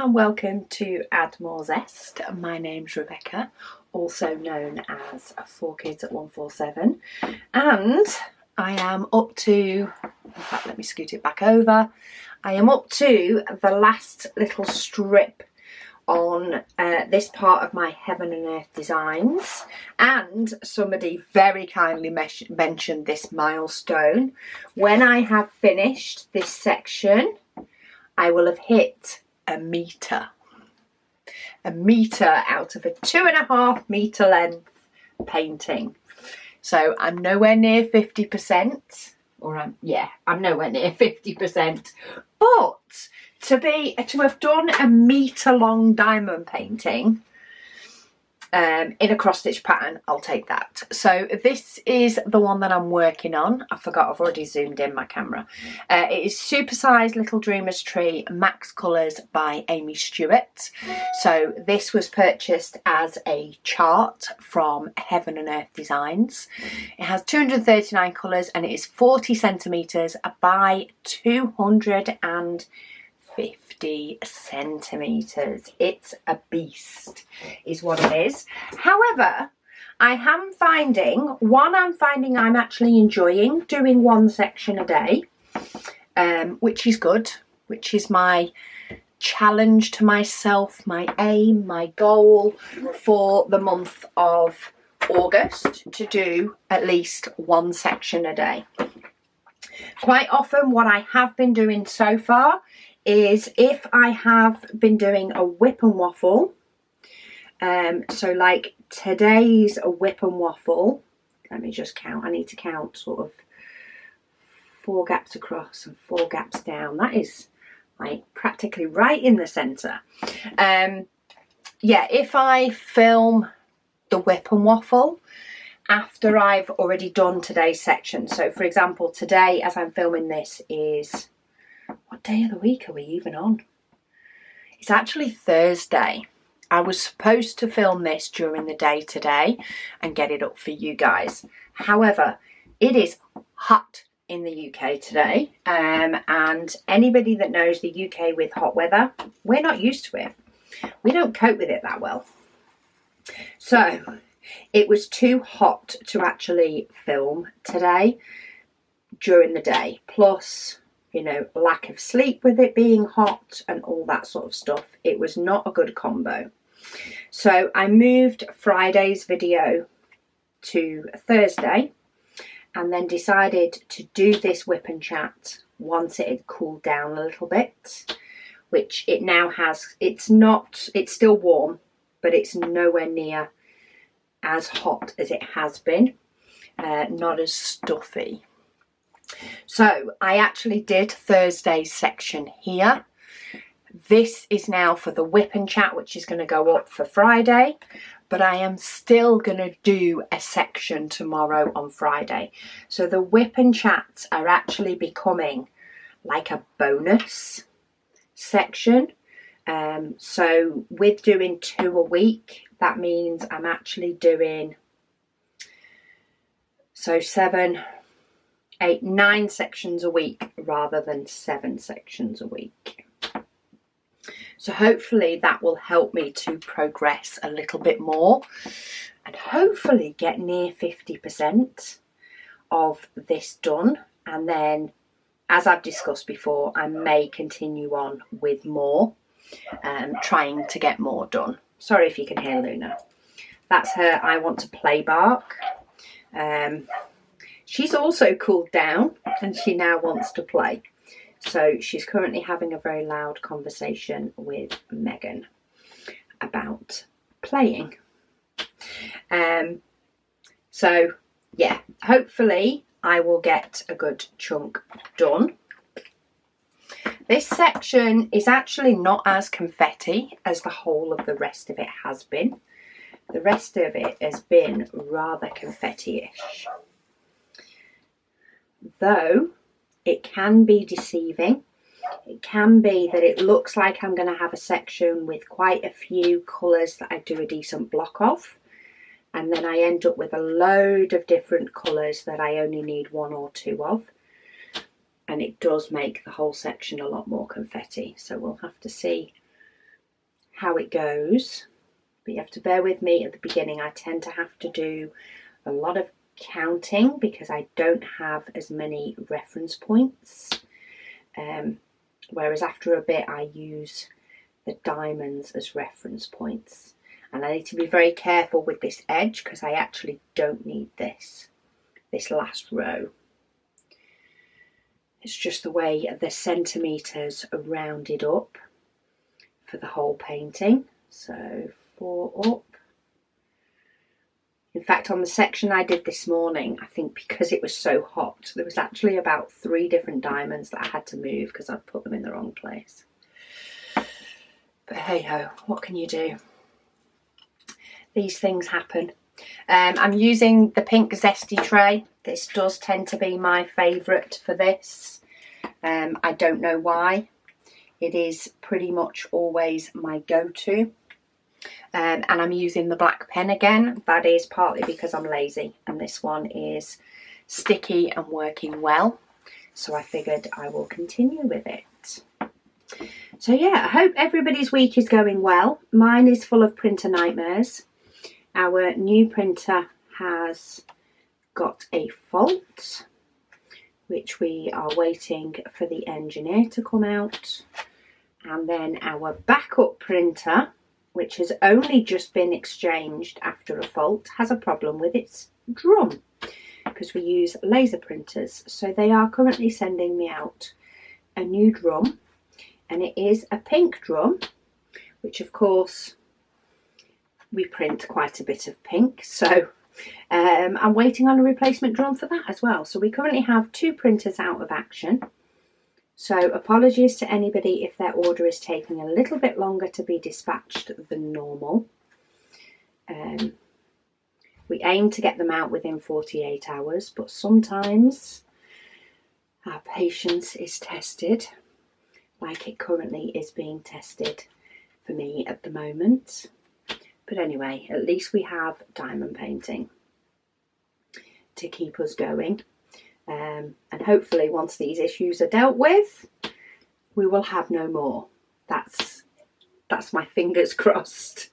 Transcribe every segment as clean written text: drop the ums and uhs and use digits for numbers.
and welcome to Add More Zest. My name's Rebecca, also known as 4Kids at 147, and I am up to, in fact let me scoot it back over, I am up to the last little strip on this part of my Heaven and Earth designs, and somebody very kindly mentioned this milestone. When I have finished this section, I will have hit a metre out of a 2.5 metre length painting. So I'm nowhere near 50%, or I'm nowhere near 50%, but to have done a metre long diamond painting in a cross stitch pattern, I'll take that. So this is the one that I'm working on. I forgot I've already zoomed in my camera. It is Supersized Little Dreamer's Tree Max Colours by Amy Stewart. So this was purchased as a chart from Heaven and Earth Designs. It has 239 colours and it is 40 centimetres by 250 centimetres. It's a beast is what it is. However, I'm finding I'm actually enjoying doing one section a day, which is good, which is my challenge to myself, my aim, my goal for the month of August, to do at least one section a day. Quite often what I have been doing so far is, if I have been doing a WIP and Waffle, so like today's a WIP and Waffle, let me just count, I need to count sort of 4 gaps across and 4 gaps down. That is like practically right in the centre. Yeah, if I film the WIP and Waffle after I've already done today's section, so for example today as I'm filming this is, what day of the week are we even on? It's actually Thursday. I was supposed to film this during the day today and get it up for you guys. However, it is hot in the UK today, and anybody that knows the UK with hot weather, we're not used to it. We don't cope with it that well. So it was too hot to actually film today during the day. Plus, you know, lack of sleep with it being hot and all that sort of stuff. It was not a good combo. So I moved Friday's video to Thursday and then decided to do this WIP and Chat once it had cooled down a little bit, which it now has. It's still warm, but it's nowhere near as hot as it has been, not as stuffy. So I actually did Thursday's section here. This is now for the WIP and Chat, which is going to go up for Friday, but I am still going to do a section tomorrow on Friday. So the WIP and Chats are actually becoming like a bonus section. So with doing 2 a week, that means I'm actually doing 7, 8, 9 sections a week rather than 7 sections a week. So hopefully that will help me to progress a little bit more and hopefully get near 50% of this done. And then, as I've discussed before, I may continue on with more, trying to get more done. Sorry if you can hear Luna. That's her I want to play bark. She's also cooled down and she now wants to play. So she's currently having a very loud conversation with Megan about playing. So yeah, hopefully I will get a good chunk done. This section is actually not as confetti as the whole of the rest of it has been. The rest of it has been rather confetti-ish. Though it can be deceiving. It can be that it looks like I'm going to have a section with quite a few colours that I do a decent block of, and then I end up with a load of different colours that I only need 1 or 2 of, and it does make the whole section a lot more confetti. So we'll have to see how it goes, but you have to bear with me at the beginning. I tend to have to do a lot of counting because I don't have as many reference points, whereas after a bit I use the diamonds as reference points. And I need to be very careful with this edge because I actually don't need this last row. It's just the way the centimetres are rounded up for the whole painting. So 4 up. In fact, on the section I did this morning, I think because it was so hot, there was actually about 3 different diamonds that I had to move because I'd put them in the wrong place. But hey ho, what can you do? These things happen. I'm using the pink zesty tray. This does tend to be my favourite for this. I don't know why. It is pretty much always my go-to. And I'm using the black pen again. That is partly because I'm lazy, and this one is sticky and working well. So I figured I will continue with it. So yeah, I hope everybody's week is going well. Mine is full of printer nightmares. Our new printer has got a fault, which we are waiting for the engineer to come out. And then our backup printer, which has only just been exchanged after a fault, has a problem with its drum because we use laser printers. So they are currently sending me out a new drum, and it is a pink drum, which of course we print quite a bit of pink. So I'm waiting on a replacement drum for that as well. So we currently have 2 printers out of action. So apologies to anybody if their order is taking a little bit longer to be dispatched than normal. We aim to get them out within 48 hours, but sometimes our patience is tested, like it currently is being tested for me at the moment. But anyway, at least we have diamond painting to keep us going. And hopefully once these issues are dealt with, we will have no more. That's my fingers crossed.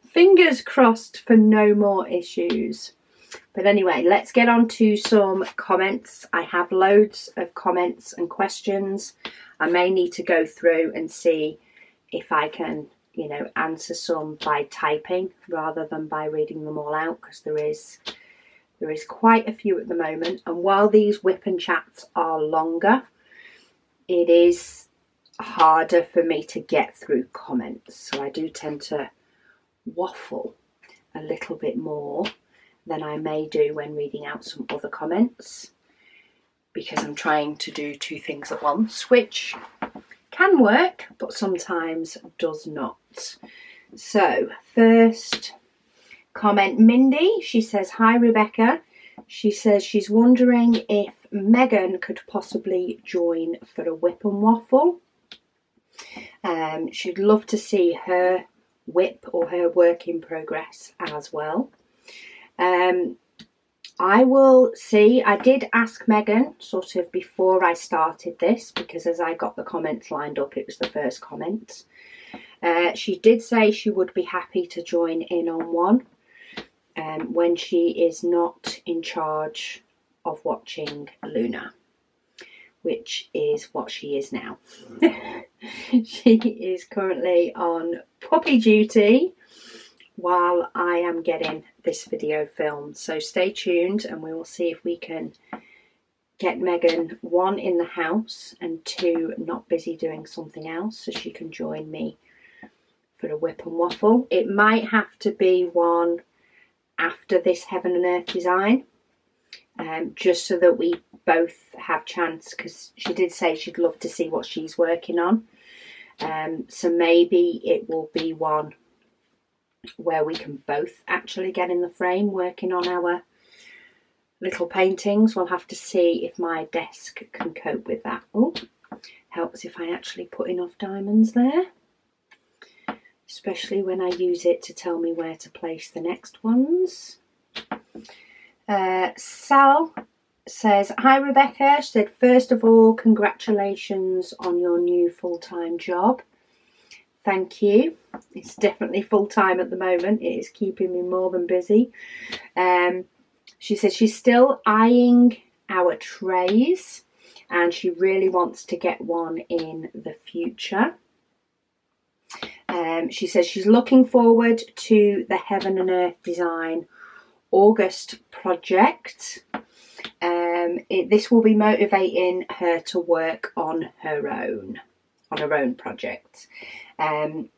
Fingers crossed for no more issues. But anyway, let's get on to some comments. I have loads of comments and questions. I may need to go through and see if I can, you know, answer some by typing rather than by reading them all out, because there is quite a few at the moment, and while these WIP and chats are longer, it is harder for me to get through comments. So I do tend to waffle a little bit more than I may do when reading out some other comments, because I'm trying to do 2 things at once, which can work, but sometimes does not. So first comment, Mindy, she says, hi Rebecca. She says she's wondering if Megan could possibly join for a WIP and Waffle. She'd love to see her WIP or her work in progress as well. I will see. I did ask Megan sort of before I started this, because as I got the comments lined up, it was the first comment. She did say she would be happy to join in on one when she is not in charge of watching Luna, which is what she is now. She is currently on puppy duty while I am getting this video filmed. So stay tuned and we will see if we can get Megan, 1, in the house, and 2, not busy doing something else, so she can join me for a WIP and Waffle. It might have to be one after this Heaven and Earth design, just so that we both have chance, because she did say she'd love to see what she's working on. So maybe it will be one where we can both actually get in the frame working on our little paintings. We'll have to see if my desk can cope with that. Oh, helps if I actually put enough diamonds there, especially when I use it to tell me where to place the next ones. Sal says, hi Rebecca. She said, first of all, congratulations on your new full-time job. thank you. It's definitely full-time at the moment. It is keeping me more than busy. She says she's still eyeing our trays and she really wants to get one in the future. She says she's looking forward to the Heaven and Earth Design August project. This will be motivating her to work on her own project.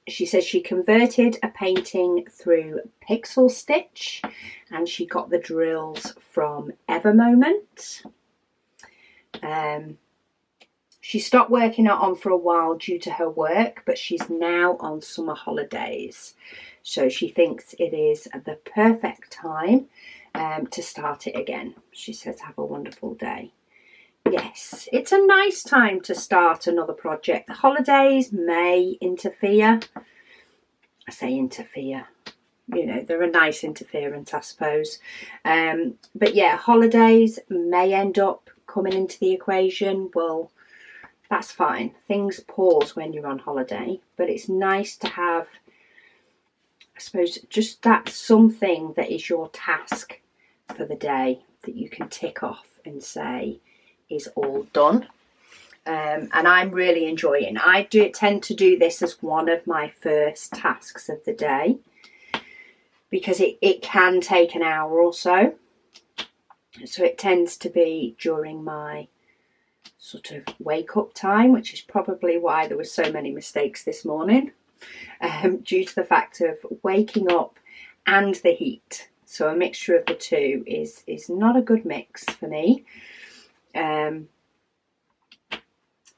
She says she converted a painting through pixel stitch and she got the drills from Evermoment. She stopped working on for a while due to her work, but she's now on summer holidays. So she thinks it is the perfect time to start it again. She says, have a wonderful day. Yes, it's a nice time to start another project. The holidays may interfere. I say interfere. You know, they're a nice interference, I suppose. But yeah, holidays may end up coming into the equation. Well, that's fine. Things pause when you're on holiday, but it's nice to have, I suppose, just that something that is your task for the day that you can tick off and say is all done. And I'm really enjoying. I tend to do this as one of my first tasks of the day because it can take an hour or so. So it tends to be during my sort of wake up time, which is probably why there were so many mistakes this morning, due to the fact of waking up and the heat. So a mixture of the two is not a good mix for me.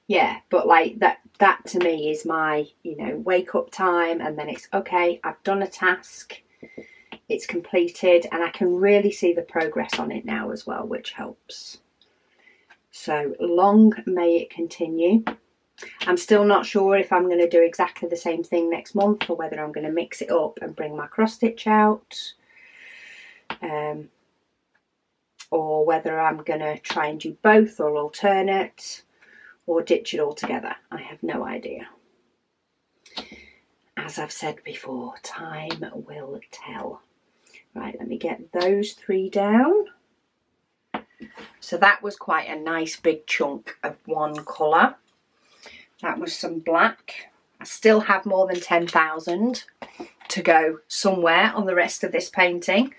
Yeah, but like that to me is my, you know, wake up time, and then it's okay, I've done a task, it's completed, and I can really see the progress on it now as well, which helps. So long may it continue. I'm still not sure if I'm going to do exactly the same thing next month or whether I'm going to mix it up and bring my cross stitch out, or whether I'm going to try and do both or alternate or ditch it altogether. I have no idea. As I've said before, time will tell. Right, let me get those three down. So that was quite a nice big chunk of one colour. That was some black. I still have more than 10,000 to go somewhere on the rest of this painting,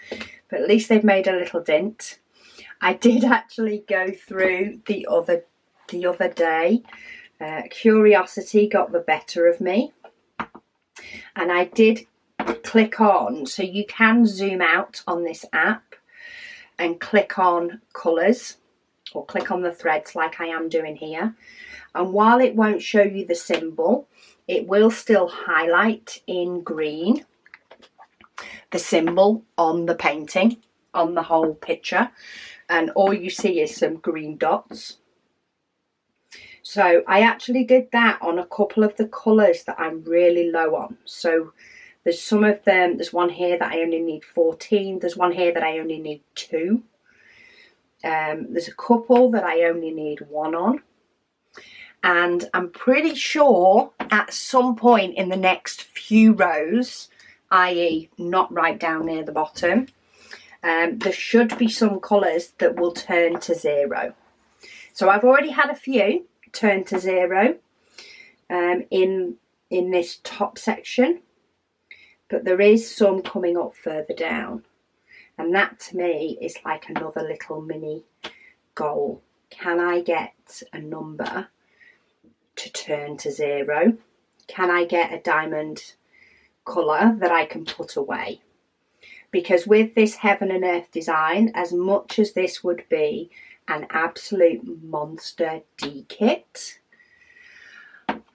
but at least they've made a little dent. I did actually go through the other day. Curiosity got the better of me, and I did click on, so you can zoom out on this app and click on colours or click on the threads like I am doing here, and while it won't show you the symbol, it will still highlight in green the symbol on the painting, on the whole picture, and all you see is some green dots. So I actually did that on a couple of the colours that I'm really low on. So there's some of them, there's one here that I only need 14, there's one here that I only need 2. There's a couple that I only need 1 on. And I'm pretty sure at some point in the next few rows, i.e. not right down near the bottom, there should be some colours that will turn to 0. So I've already had a few turn to 0 in this top section, but there is some coming up further down, and that to me is like another little mini goal. Can I get a number to turn to 0? Can I get a diamond colour that I can put away? Because with this Heaven and Earth design, as much as this would be an absolute monster de-kit,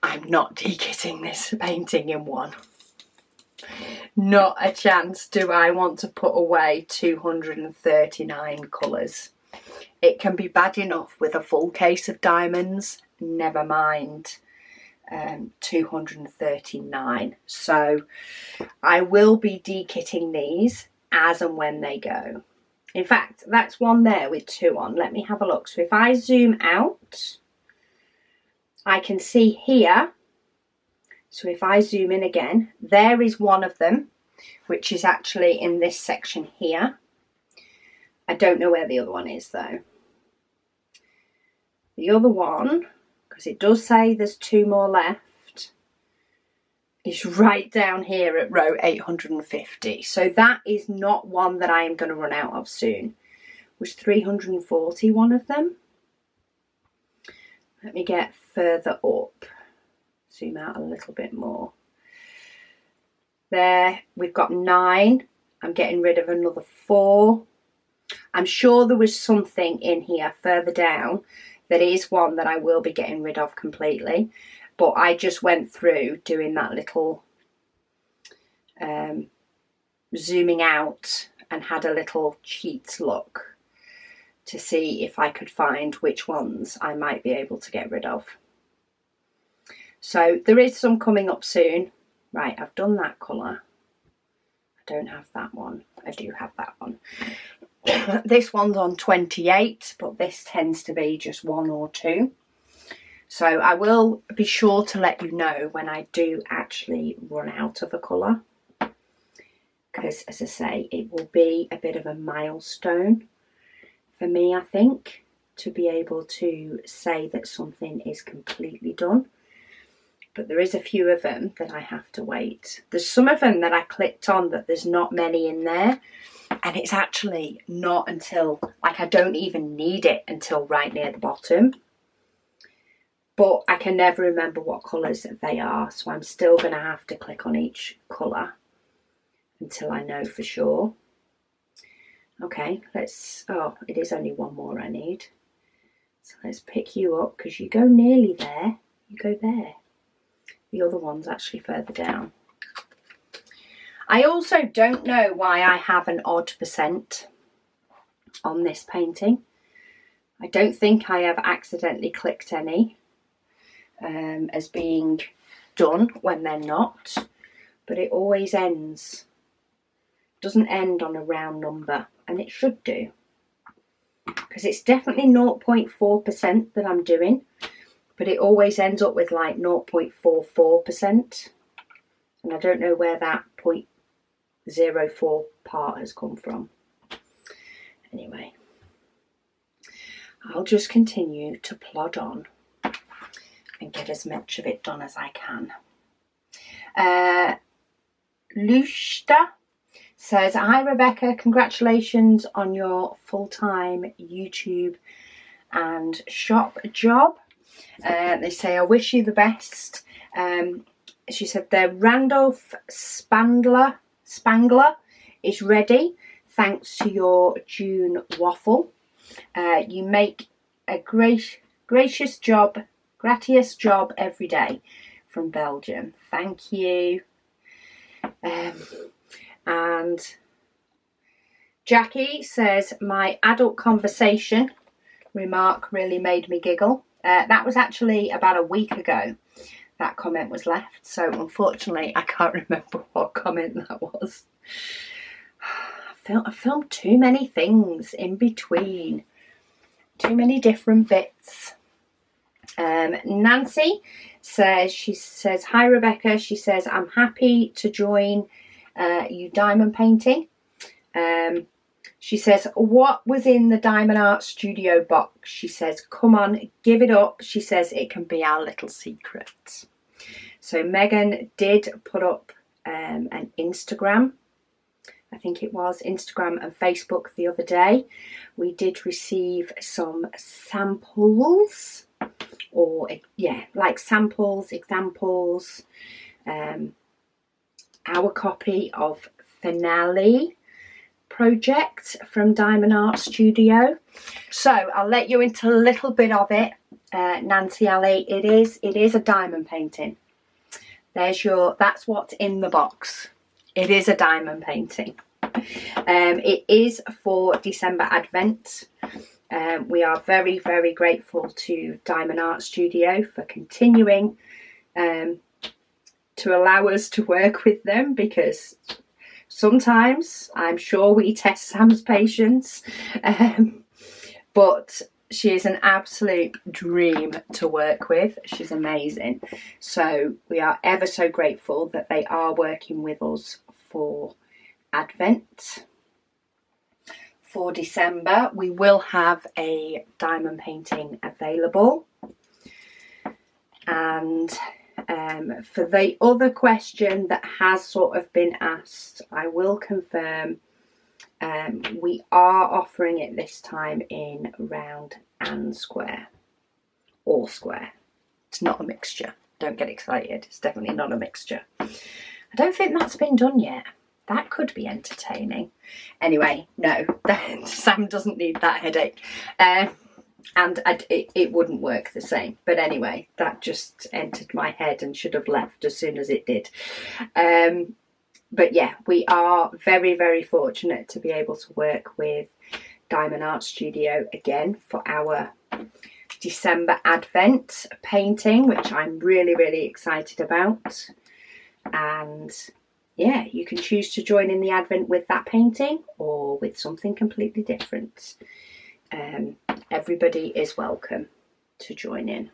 I'm not de-kitting this painting in one. Not a chance do I want to put away 239 colours. It can be bad enough with a full case of diamonds, never mind 239. So I will be de-kitting these as and when they go. In fact, that's one there with 2 on. Let me have a look. So if I zoom out, I can see here So if I zoom in again, there is one of them, which is actually in this section here. I don't know where the other one is though. The other one, because it does say there's 2 more left, is right down here at row 850. So that is not one that I am going to run out of soon. Was 340 one of them? Let me get further up. Zoom out a little bit more. There, we've got 9. I'm getting rid of another 4. I'm sure there was something in here further down that is one that I will be getting rid of completely. But I just went through doing that little zooming out and had a little cheat look to see if I could find which ones I might be able to get rid of. So there is some coming up soon. Right, I've done that colour. I don't have that one. I do have that one. This one's on 28, but this tends to be just 1 or 2. So I will be sure to let you know when I do actually run out of a colour. Because, as I say, it will be a bit of a milestone for me, I think, to be able to say that something is completely done. But there is a few of them that I have to wait. There's some of them that I clicked on that there's not many in there. And it's actually not until, like, I don't even need it until right near the bottom. But I can never remember what colours they are. So I'm still going to have to click on each colour until I know for sure. Okay, let's, oh, it is only 1 more I need. So let's pick you up because you go nearly there. You go there. The other one's actually further down. I also don't know why I have an odd % on this painting. I don't think I have accidentally clicked any as being done when they're not, but it always ends, doesn't end on a round number, and it should do, because it's definitely 0.4% that I'm doing, but it always ends up with like 0.44%, and I don't know where that 0.04 part has come from. Anyway, I'll just continue to plod on and get as much of it done as I can. Lushta says, hi Rebecca, congratulations on your full-time YouTube and shop job. They say, I wish you the best. She said the Randolph Spangler is ready thanks to your June waffle. You make a gracious job every day from Belgium. Thank you. And Jackie says, my adult conversation remark really made me giggle. That was actually about a week ago that comment was left, so unfortunately I can't remember what comment that was. I filmed too many things in between, too many different bits. Nancy says, she says, hi Rebecca, she says, I'm happy to join you diamond painting. She says, what was in the Diamond Art Studio box? She says, come on, give it up. She says, it can be our little secret. So Megan did put up an Instagram. I think it was Instagram and Facebook the other day. We did receive some samples, or yeah, like samples, examples. Our copy of Finale project from Diamond Art Studio. So I'll let you into a little bit of it, Nancy Ali. It is a diamond painting. That's what's in the box. It is a diamond painting. It is for December Advent. We are very, very grateful to Diamond Art Studio for continuing to allow us to work with them, because sometimes I'm sure we test Sam's patience, but She is an absolute dream to work with. She's amazing. So we are ever so grateful that they are working with us for Advent. For December, we will have a diamond painting available. And for the other question that has sort of been asked, I will confirm we are offering it this time in round and square, or square. It's not a mixture. Don't get excited. It's definitely not a mixture. I don't think that's been done yet. That could be entertaining. Anyway, no, Sam doesn't need that headache. And it wouldn't work the same. But anyway, that just entered my head and should have left as soon as it did. But yeah, we are very, very fortunate to be able to work with Diamond Art Studio again for our December Advent painting, which I'm really, really excited about. And yeah, you can choose to join in the Advent with that painting or with something completely different. Everybody is welcome to join in.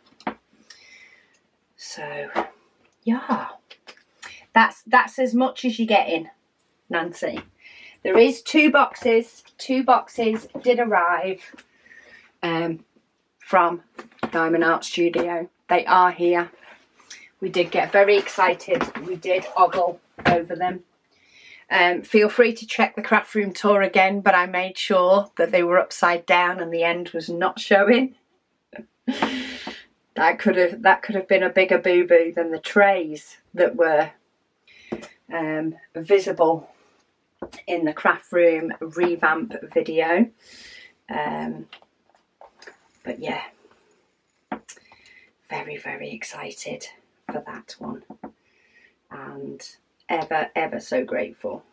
So yeah, that's as much as you're getting, Nancy. There is two boxes did arrive from Diamond Art Studio. They are here. We did get very excited. We did ogle over them. Feel free to check the craft room tour again, but I made sure that they were upside down and the end was not showing. That could have been a bigger boo-boo than the trays that were visible in the craft room revamp video. But yeah, very, very excited for that one, and ever so grateful.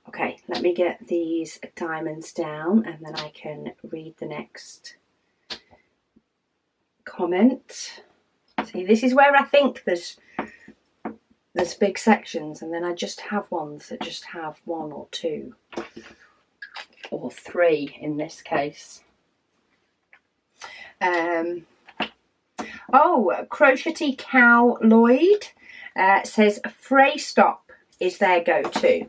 Okay, let me get these diamonds down and then I can read the next comment. See, this is where I think there's big sections, and then I just have ones that just have one or two or three in this case. Crochetty Cow Lloyd says fray stop is their go-to.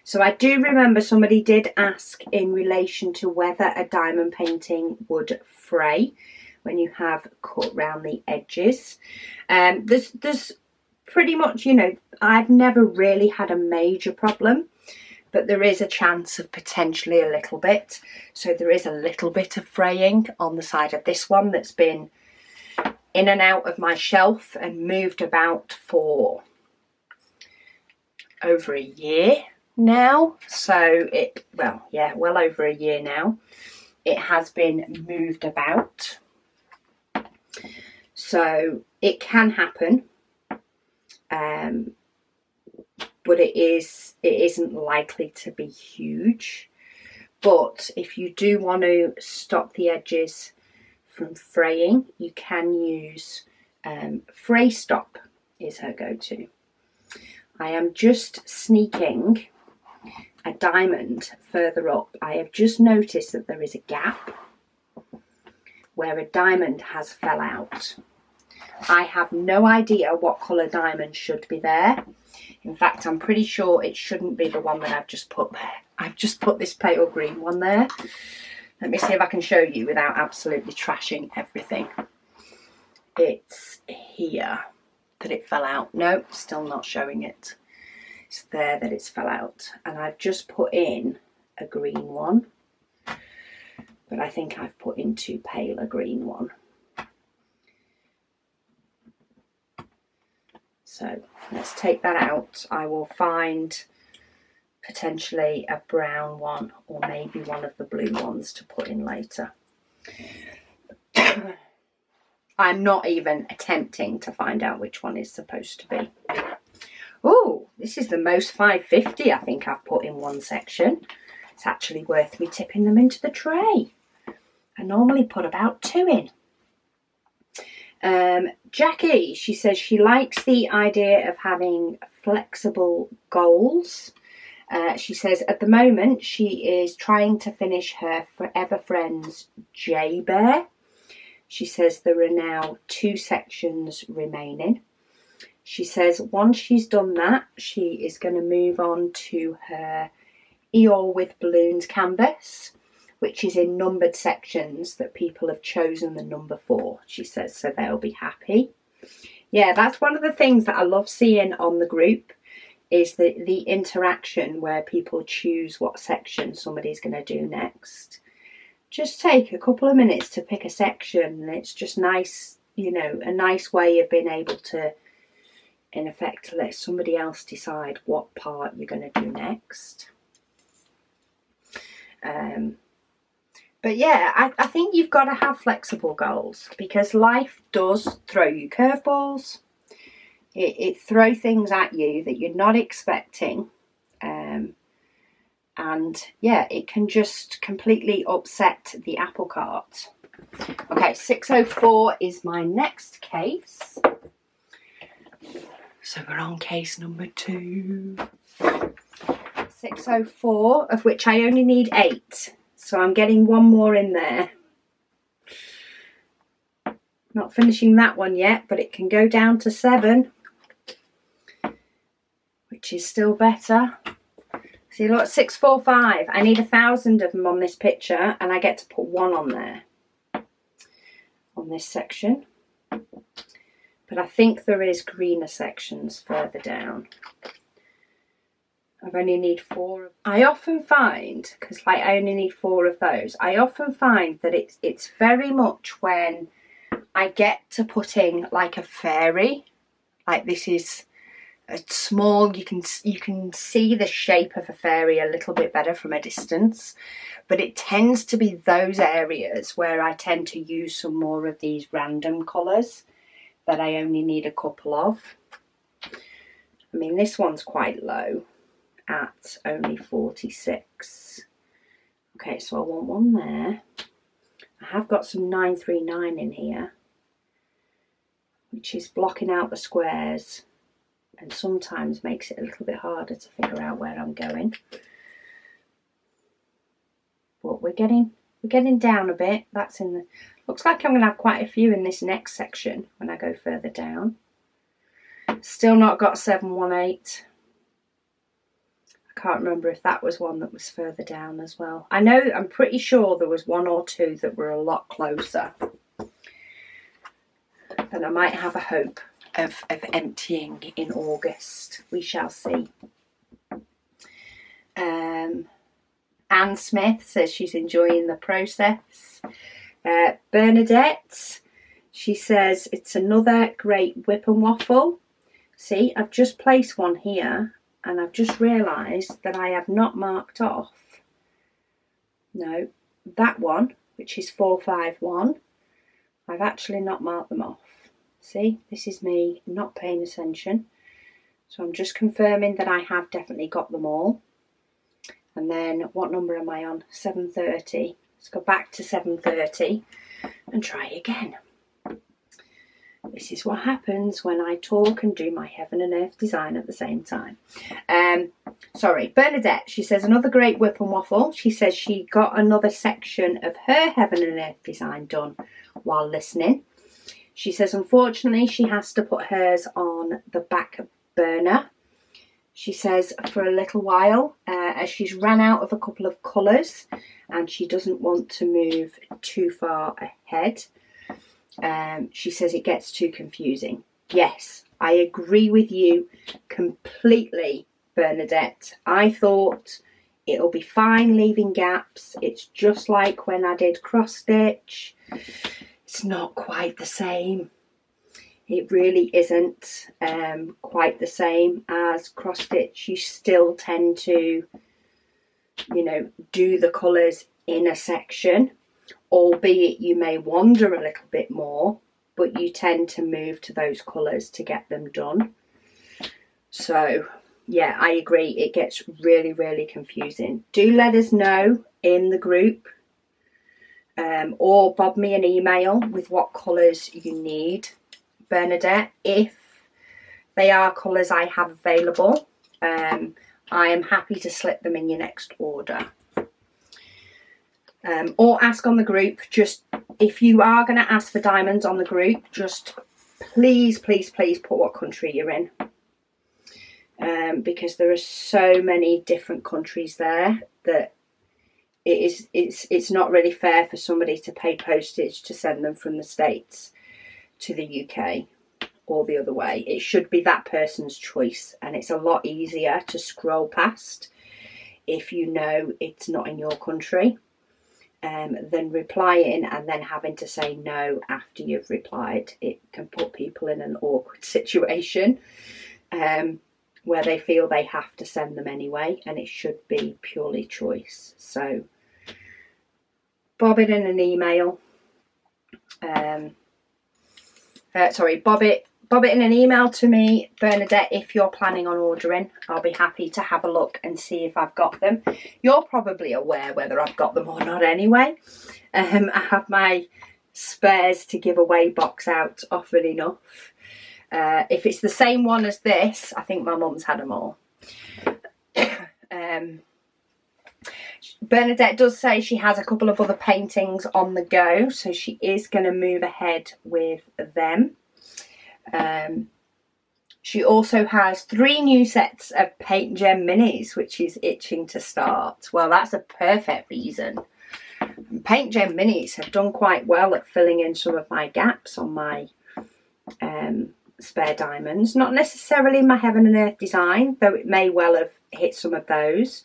So I do remember somebody did ask in relation to whether a diamond painting would fray when you have cut round the edges. There's pretty much, you know, I've never really had a major problem, but there is a chance of potentially a little bit. So there is a little bit of fraying on the side of this one that's been in and out of my shelf and moved about for over a year now. So well over a year now. It has been moved about. So it can happen. But it isn't likely to be huge. But if you do want to stop the edges from fraying, you can use Fray Stop is her go-to. I am just sneaking a diamond further up. I have just noticed that there is a gap where a diamond has fell out. I have no idea what colour diamond should be there. In fact, I'm pretty sure it shouldn't be the one that I've just put there. I've just put this pale green one there. Let me see if I can show you without absolutely trashing everything. It's here that it fell out. No, still not showing it. It's there that it's fell out. And I've just put in a green one. But I think I've put in too pale a green one. So let's take that out. I will find potentially a brown one or maybe one of the blue ones to put in later. I'm not even attempting to find out which one is supposed to be. Oh, this is the most 550 I think I've put in one section. It's actually worth me tipping them into the tray. I normally put about 2 in. Jackie, she says she likes the idea of having flexible goals She says at the moment she is trying to finish her Forever Friends J Bear. She says there are now 2 sections remaining. She says once she's done that, she is going to move on to her Eeyore with Balloons canvas, which is in numbered sections that people have chosen the number for. She says so they'll be happy. Yeah, that's one of the things that I love seeing on the group, is the interaction where people choose what section somebody's going to do next. Just take a couple of minutes to pick a section, and it's just nice, you know, a nice way of being able to, in effect, let somebody else decide what part you're going to do next. But yeah, I think you've got to have flexible goals, because life does throw you curveballs. It throws things at you that you're not expecting. And yeah, it can just completely upset the apple cart. Okay, 604 is my next case. So we're on case number 2. 604, of which I only need 8. So I'm getting 1 more in there. Not finishing that one yet, but it can go down to 7. Which is still better. See, look, 645. I need 1,000 of them on this picture, and I get to put 1 on there. On this section. But I think there is greener sections further down. I only need 4. I often find, because like I only need 4 of those, I often find that it's very much when I get to putting like a fairy, like this is a small, you can see the shape of a fairy a little bit better from a distance, but it tends to be those areas where I tend to use some more of these random colours that I only need a couple of. I mean, this one's quite low at only 46. Okay, so I want 1 there. I have got some 939 in here, which is blocking out the squares and sometimes makes it a little bit harder to figure out where I'm going. But we're getting down a bit. That's in the, looks like I'm going to have quite a few in this next section when I go further down. Still not got 718. I can't remember if that was one that was further down as well. I'm pretty sure there was 1 or 2 that were a lot closer. And I might have a hope of emptying in August. We shall see. Anne Smith says she's enjoying the process. Bernadette, she says it's another great WIP and Waffle. See, I've just placed one here and I've just realised that I have not marked off. No, that one, which is 451, I've actually not marked them off. See, this is me not paying attention. So I'm just confirming that I have definitely got them all. And then what number am I on? 730. Let's go back to 730 and try again. This is what happens when I talk and do my heaven and earth design at the same time. Sorry, Bernadette, she says another great WIP and Waffle. She says she got another section of her heaven and earth design done while listening. She says unfortunately she has to put hers on the back burner. She says for a little while, as she's ran out of a couple of colours and she doesn't want to move too far ahead. She says it gets too confusing. Yes, I agree with you completely, Bernadette. I thought it'll be fine leaving gaps. It's just like when I did cross stitch. It's not quite the same. It really isn't quite the same as cross stitch. You still tend to, you know, do the colours in a section, albeit you may wander a little bit more, but you tend to move to those colours to get them done. So yeah, I agree, it gets really, really confusing. Do let us know in the group or bob me an email with what colours you need, Bernadette, if they are colours I have available. I am happy to slip them in your next order. Or ask on the group. Just if you are going to ask for diamonds on the group, just please put what country you're in, because there are so many different countries there that it's not really fair for somebody to pay postage to send them from the States to the UK or the other way. It should be that person's choice, and it's a lot easier to scroll past if you know it's not in your country, than replying and then having to say no after you've replied. It can put people in an awkward situation where they feel they have to send them anyway, and it should be purely choice. So bob it in an email. Bob it in an email to me, Bernadette, if you're planning on ordering. I'll be happy to have a look and see if I've got them. You're probably aware whether I've got them or not anyway. I have my spares to give away box out often enough. If it's the same one as this, I think my mum's had them all. Bernadette does say she has a couple of other paintings on the go, so she is going to move ahead with them. She also has 3 new sets of Paint Gem minis, which is itching to start. Well, that's a perfect reason. Paint Gem minis have done quite well at filling in some of my gaps on my spare diamonds. Not necessarily my Heaven and Earth design, though it may well have hit some of those.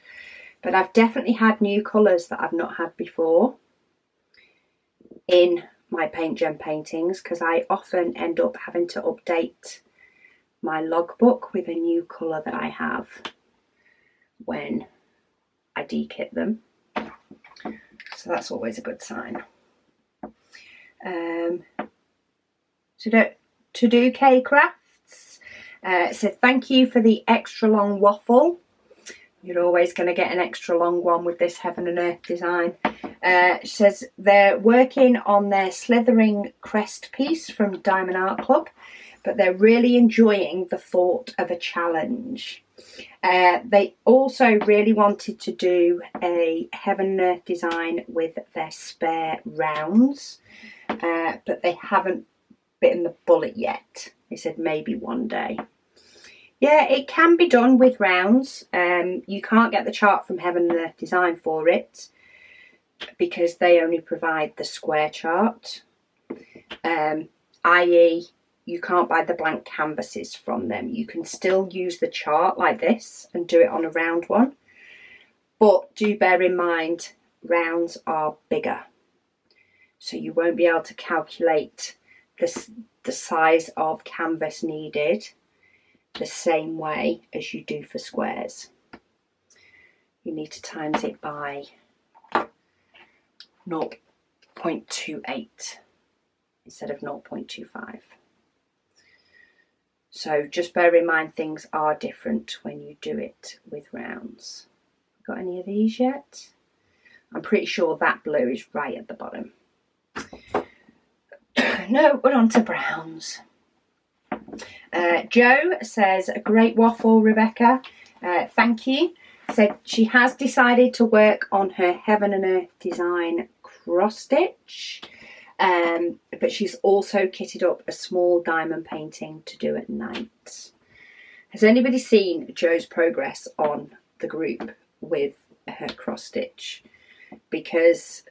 But I've definitely had new colours that I've not had before in my Paint Gem paintings, because I often end up having to update my logbook with a new colour that I have when I dekit them. So that's always a good sign. To do K Crafts said thank you for the extra long waffle. You're always going to get an extra long one with this Heaven and Earth design. She says they're working on their slithering crest piece from Diamond Art Club, but they're really enjoying the thought of a challenge. They also really wanted to do a Heaven and Earth design with their spare rounds, but they haven't bitten the bullet yet. They said maybe one day. Yeah, it can be done with rounds. You can't get the chart from Heaven and Earth Design for it because they only provide the square chart, i.e. you can't buy the blank canvases from them. You can still use the chart like this and do it on a round one, but do bear in mind rounds are bigger, so you won't be able to calculate the size of canvas needed the same way as you do for squares. You need to times it by 0.28 instead of 0.25. So just bear in mind things are different when you do it with rounds. Got any of these yet? I'm pretty sure that blue is right at the bottom. No, we're on to browns. Jo says, a great waffle, Rebecca. Thank you. Said she has decided to work on her Heaven and Earth design cross stitch, but she's also kitted up a small diamond painting to do at night. Has anybody seen Jo's progress on the group with her cross stitch? Because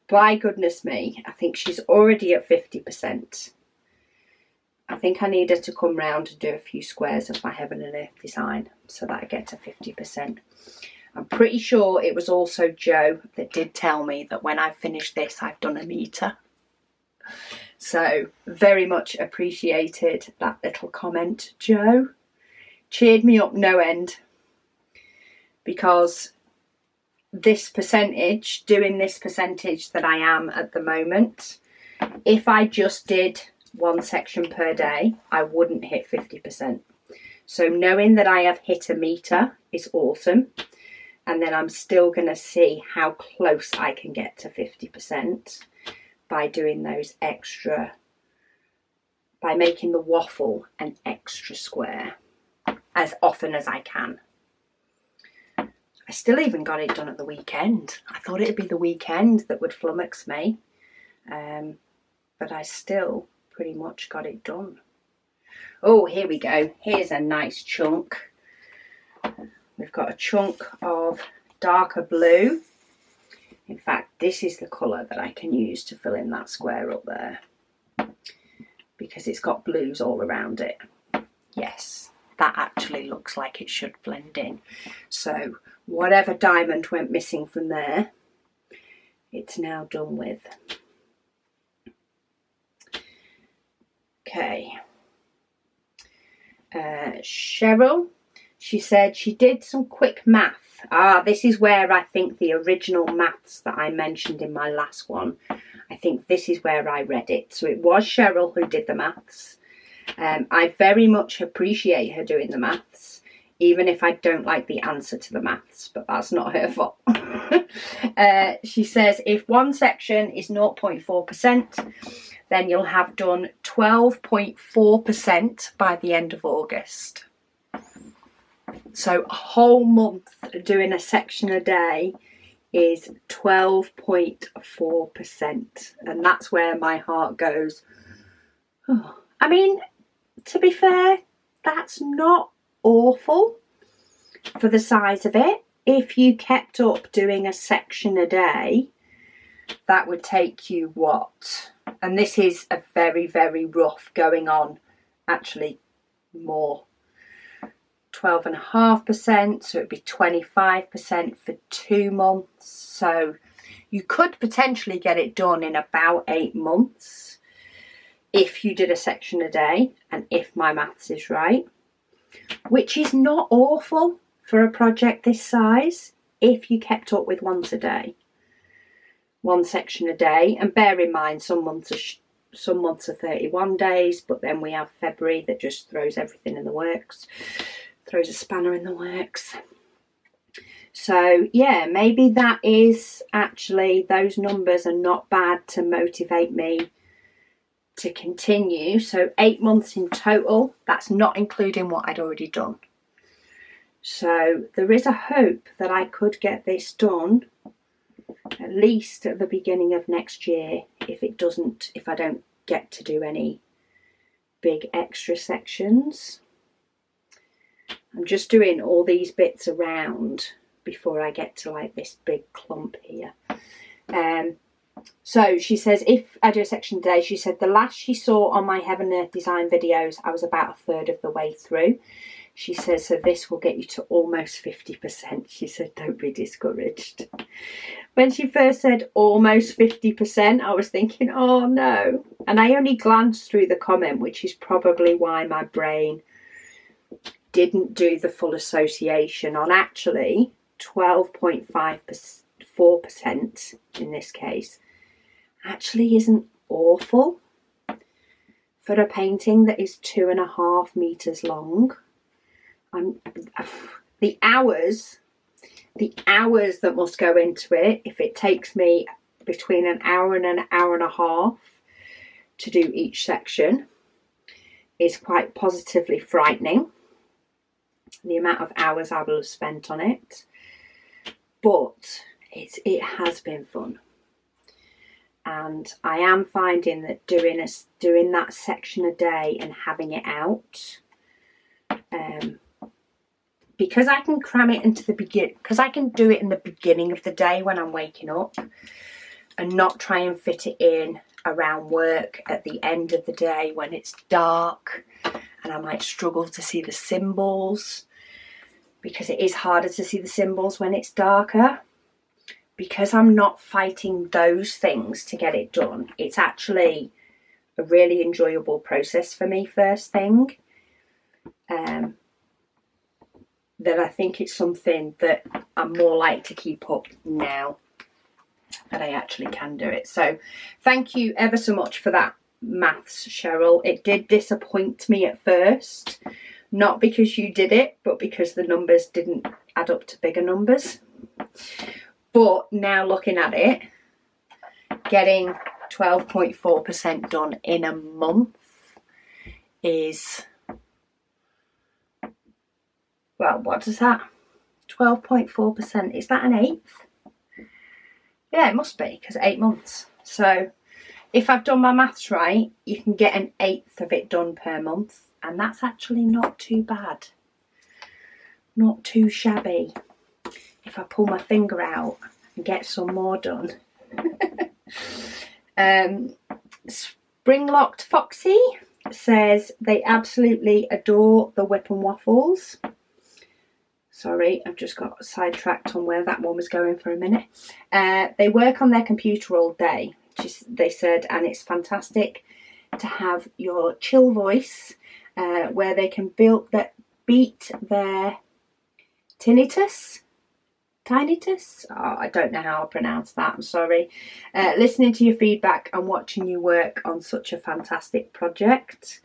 by goodness me, I think she's already at 50%. I think I need her to come round and do a few squares of my Heaven and Earth design so that I get to 50%. I'm pretty sure it was also Jo that did tell me that when I finish this, I've done a metre. So very much appreciated that little comment, Jo. Cheered me up no end, because this percentage, doing this percentage that I am at the moment, if I just did one section per day, I wouldn't hit 50%. So knowing that I have hit a metre is awesome, and then I'm still going to see how close I can get to 50% by doing those extra, by making the waffle an extra square as often as I can. I still even got it done at the weekend. I thought it'd be the weekend that would flummox me, but I still pretty much got it done. Oh, here we go. Here's a nice chunk. We've got a chunk of darker blue. In fact, this is the colour that I can use to fill in that square up there, because it's got blues all around it. Yes, that actually looks like it should blend in. So whatever diamond went missing from there, it's now done with. Okay. Cheryl, she said she did some quick math. This is where I think the original maths that I mentioned in my last one, I think this is where I read it. So it was Cheryl who did the maths. I very much appreciate her doing the maths, even if I don't like the answer to the maths, but that's not her fault. She says if one section is 0.4%, then you'll have done 12.4% by the end of August. So a whole month doing a section a day is 12.4%. And that's where my heart goes, oh. I mean, to be fair, that's not awful for the size of it. If you kept up doing a section a day, that would take you what? And this is a very, very rough going on, actually more. 12.5%, so it'd be 25% for 2 months. So you could potentially get it done in about 8 months if you did a section a day, and if my maths is right, which is not awful for a project this size if you kept up with once a day. One section a day, and bear in mind some months are 31 days, but then we have February that just throws everything in the works, throws a spanner in the works. So yeah, maybe that is actually, those numbers are not bad to motivate me to continue. So 8 months in total, that's not including what I'd already done. So there is a hope that I could get this done at least at the beginning of next year, if I don't get to do any big extra sections. I'm just doing all these bits around before I get to like this big clump here. So she says, if I do a section today, she said the last she saw on my Heaven and Earth design videos, I was about 1/3 of the way through. She says, so this will get you to almost 50%. She said, don't be discouraged. When she first said almost 50%, I was thinking, oh no. And I only glanced through the comment, which is probably why my brain didn't do the full association on actually 12.4% in this case. Actually isn't awful for a painting that is 2.5 meters long. The hours that must go into it, if it takes me between an hour and an hour and a half to do each section, is quite positively frightening, the amount of hours I will have spent on it. But it has been fun, and I am finding that doing that section a day and having it out, because I can cram it into the beginning, because I can do it in the beginning of the day when I'm waking up, and not try and fit it in around work at the end of the day when it's dark and I might struggle to see the symbols, because it is harder to see the symbols when it's darker. Because I'm not fighting those things to get it done, it's actually a really enjoyable process for me first thing. That I think it's something that I'm more like to keep up now that I actually can do it. So thank you ever so much for that maths, Cheryl. It did disappoint me at first, not because you did it, but because the numbers didn't add up to bigger numbers. But now looking at it, getting 12.4% done in a month is, well, what does that? 12.4%. Is that an eighth? Yeah, it must be, because 8 months. So if I've done my maths right, you can get an eighth of it done per month. And that's actually not too bad. Not too shabby. If I pull my finger out and get some more done. Springlocked Foxy says they absolutely adore the WIP and Waffles. Sorry, I've just got sidetracked on where that one was going for a minute. They work on their computer all day, they said, and it's fantastic to have your chill voice where they can beat their tinnitus. Oh, I don't know how I pronounce that, I'm sorry. Listening to your feedback and watching you work on such a fantastic project.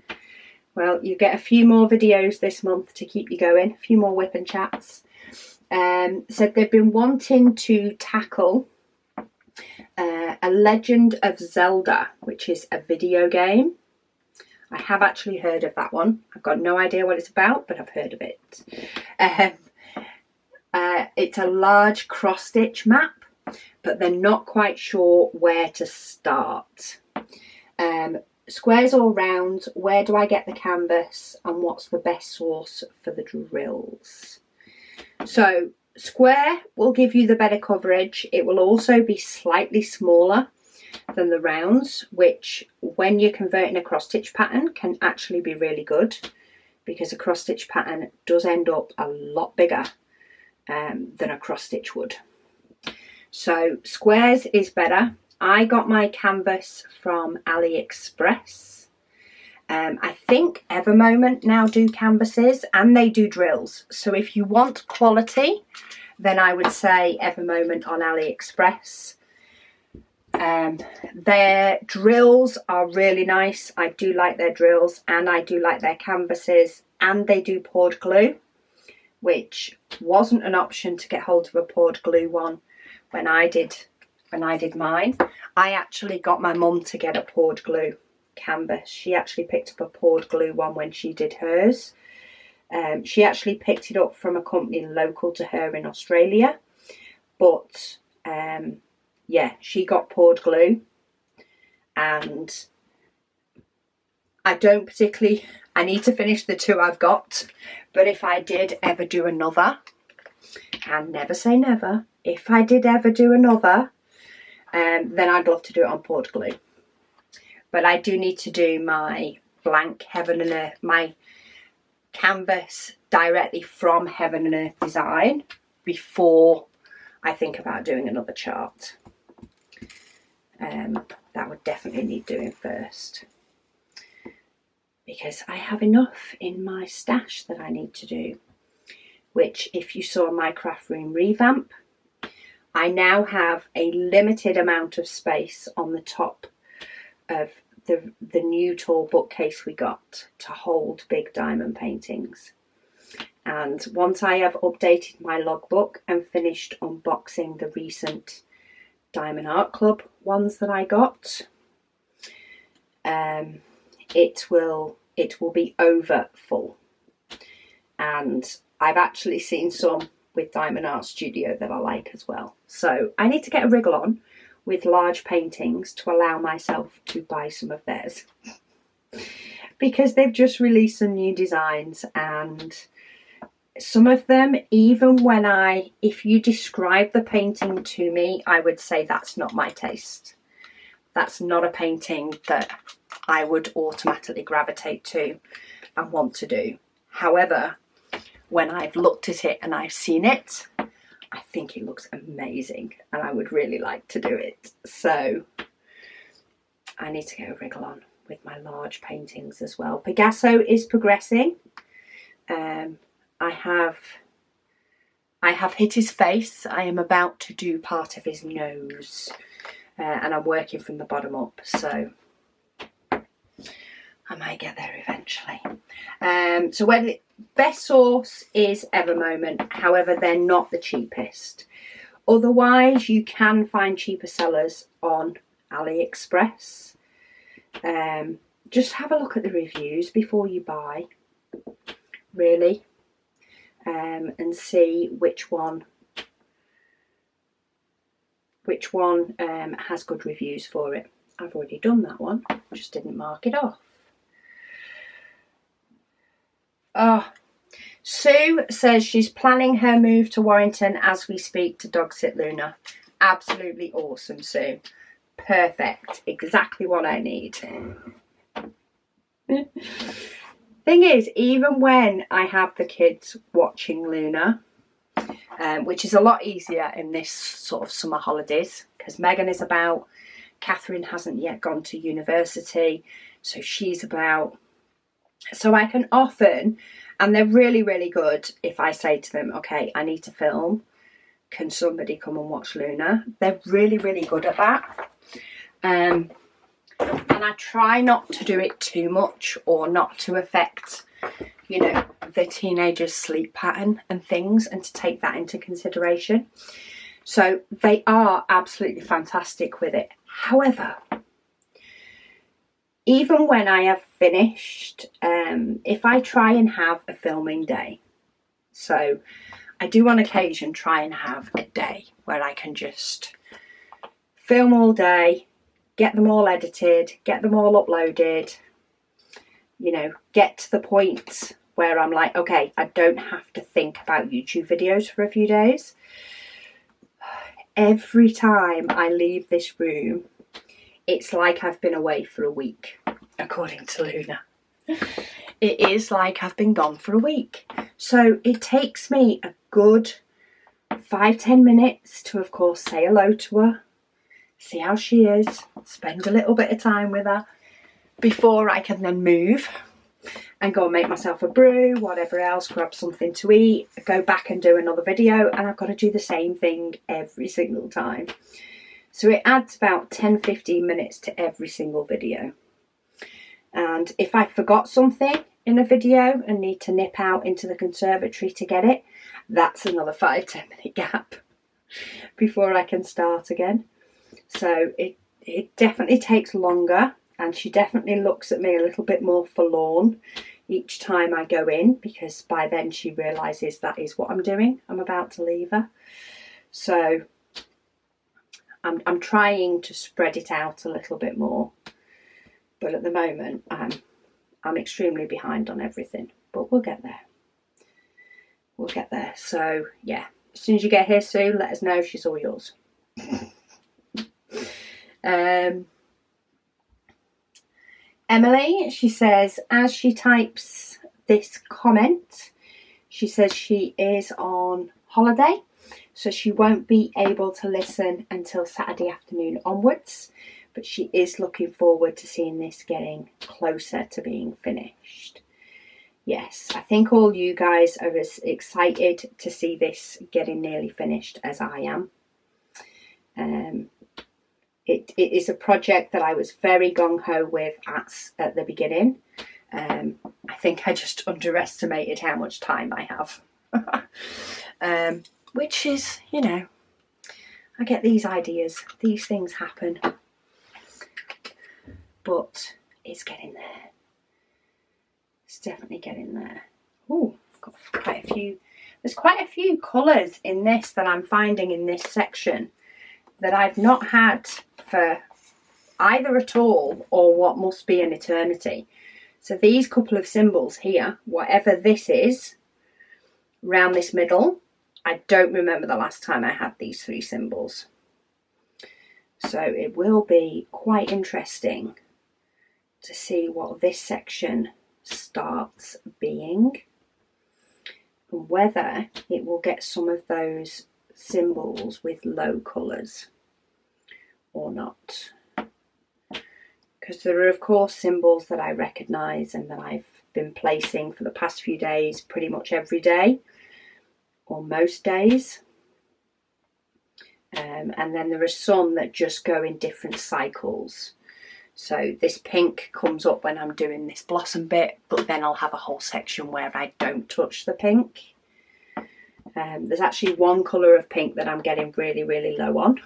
Well, you get a few more videos this month to keep you going, a few more WIP and Chats. Said they've been wanting to tackle A Legend of Zelda, which is a video game. I have actually heard of that one. I've got no idea what it's about, but I've heard of it. It's a large cross-stitch map, but they're not quite sure where to start. Squares or rounds, where do I get the canvas, and what's the best source for the drills? So square will give you the better coverage. It will also be slightly smaller than the rounds, which when you're converting a cross-stitch pattern can actually be really good, because a cross-stitch pattern does end up a lot bigger than a cross stitch would. So squares is better. I got my canvas from AliExpress. I think Evermoment now do canvases and they do drills. So if you want quality, then I would say Evermoment on AliExpress. Their drills are really nice. I do like their drills and I do like their canvases, and they do poured glue, which wasn't an option to get hold of a poured glue one when I did mine. I actually got my mum to get a poured glue canvas. She actually picked up a poured glue one when she did hers. She actually picked it up from a company local to her in Australia, but yeah, she got poured glue, and I need to finish the 2 I've got, but if I did ever do another, and never say never, if I did ever do another, then I'd love to do it on poured glue. But I do need to do my blank Heaven and Earth, my canvas directly from Heaven and Earth design, before I think about doing another chart. That would definitely need doing first, because I have enough in my stash that I need to do, which if you saw my craft room revamp, I now have a limited amount of space on the top of the new tall bookcase we got to hold big diamond paintings. And once I have updated my logbook and finished unboxing the recent Diamond Art Club ones that I got, it will be over full. And I've actually seen some with Diamond Art Studio that I like as well. So I need to get a wriggle on with large paintings to allow myself to buy some of theirs. Because they've just released some new designs, and some of them, even if you describe the painting to me, I would say that's not my taste. That's not a painting that I would automatically gravitate to and want to do. However, when I've looked at it and I've seen it, I think it looks amazing and I would really like to do it. So I need to get a wriggle on with my large paintings as well. Picasso is progressing. I have hit his face. I am about to do part of his nose, and I'm working from the bottom up, so I might get there eventually. So when the best source is Evermoment, however, they're not the cheapest. Otherwise, you can find cheaper sellers on AliExpress. Just have a look at the reviews before you buy, really. and see which one has good reviews for it. I've already done that one, just didn't mark it off. Oh, Sue says she's planning her move to Warrington as we speak to dog sit Luna. Absolutely awesome, Sue. Perfect. Exactly what I need. Thing is, even when I have the kids watching Luna, which is a lot easier in this sort of summer holidays, because Megan is about, Catherine hasn't yet gone to university, so she's about. So I can often, and they're really, really good if I say to them, okay, I need to film. Can somebody come and watch Luna? They're really, really good at that. And I try not to do it too much or not to affect, you know, the teenagers' sleep pattern and things, and to take that into consideration. So they are absolutely fantastic with it. However, even when I have finished, if I try and have a filming day, so I do on occasion try and have a day where I can just film all day, get them all edited, get them all uploaded, you know, get to the point where I'm like, okay, I don't have to think about YouTube videos for a few days. Every time I leave this room, it's like I've been away for a week, according to Luna. It is like I've been gone for a week. So it takes me a good 5-10 minutes to, of course, say hello to her, see how she is, spend a little bit of time with her before I can then move and go and make myself a brew, whatever else, grab something to eat, go back and do another video, and I've got to do the same thing every single time. So it adds about 10-15 minutes to every single video. And if I forgot something in a video and need to nip out into the conservatory to get it, that's another 5-10 minute gap before I can start again. So it definitely takes longer, and she definitely looks at me a little bit more forlorn each time I go in, because by then she realises that is what I'm doing. I'm about to leave her. So I'm trying to spread it out a little bit more. But at the moment, I'm extremely behind on everything. But we'll get there. We'll get there. So, yeah. As soon as you get here, Sue, let us know. She's all yours. Emily, she says, as she types this comment, she says she is on holiday, so she won't be able to listen until Saturday afternoon onwards, but she is looking forward to seeing this getting closer to being finished. Yes, I think all you guys are as excited to see this getting nearly finished as I am. It is a project that I was very gung-ho with at the beginning. I think I just underestimated how much time I have. Which is, you know, I get these ideas, these things happen. But it's getting there. It's definitely getting there. Ooh, I've got quite a few. There's quite a few colours in this that I'm finding in this section that I've not had for either at all or what must be an eternity. So these couple of symbols here, whatever this is, round this middle, I don't remember the last time I had these three symbols. So it will be quite interesting to see what this section starts being, and whether it will get some of those symbols with low colours or not. Because there are, of course, symbols that I recognise and that I've been placing for the past few days pretty much every day, or most days. And then there are some that just go in different cycles. So this pink comes up when I'm doing this blossom bit, but then I'll have a whole section where I don't touch the pink. There's actually one colour of pink that I'm getting really, really low on.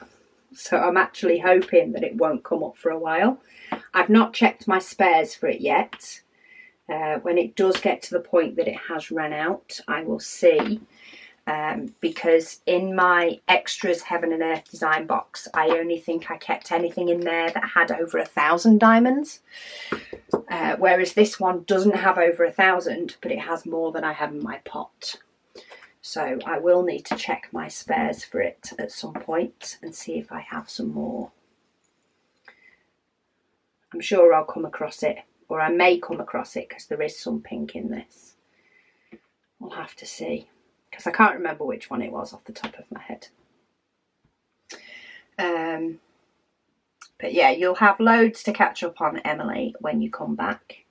So I'm actually hoping that it won't come up for a while. I've not checked my spares for it yet. When it does get to the point that it has run out, I will see, because in my extras Heaven and Earth design box, I only think I kept anything in there that had over 1,000 diamonds, whereas this one doesn't have over 1,000, but it has more than I have in my pot. So I will need to check my spares for it at some point and see if I have some more. I'm sure I'll come across it, or I may come across it, because there is some pink in this. We'll have to see, because I can't remember which one it was off the top of my head. But yeah, you'll have loads to catch up on, Emily, when you come back.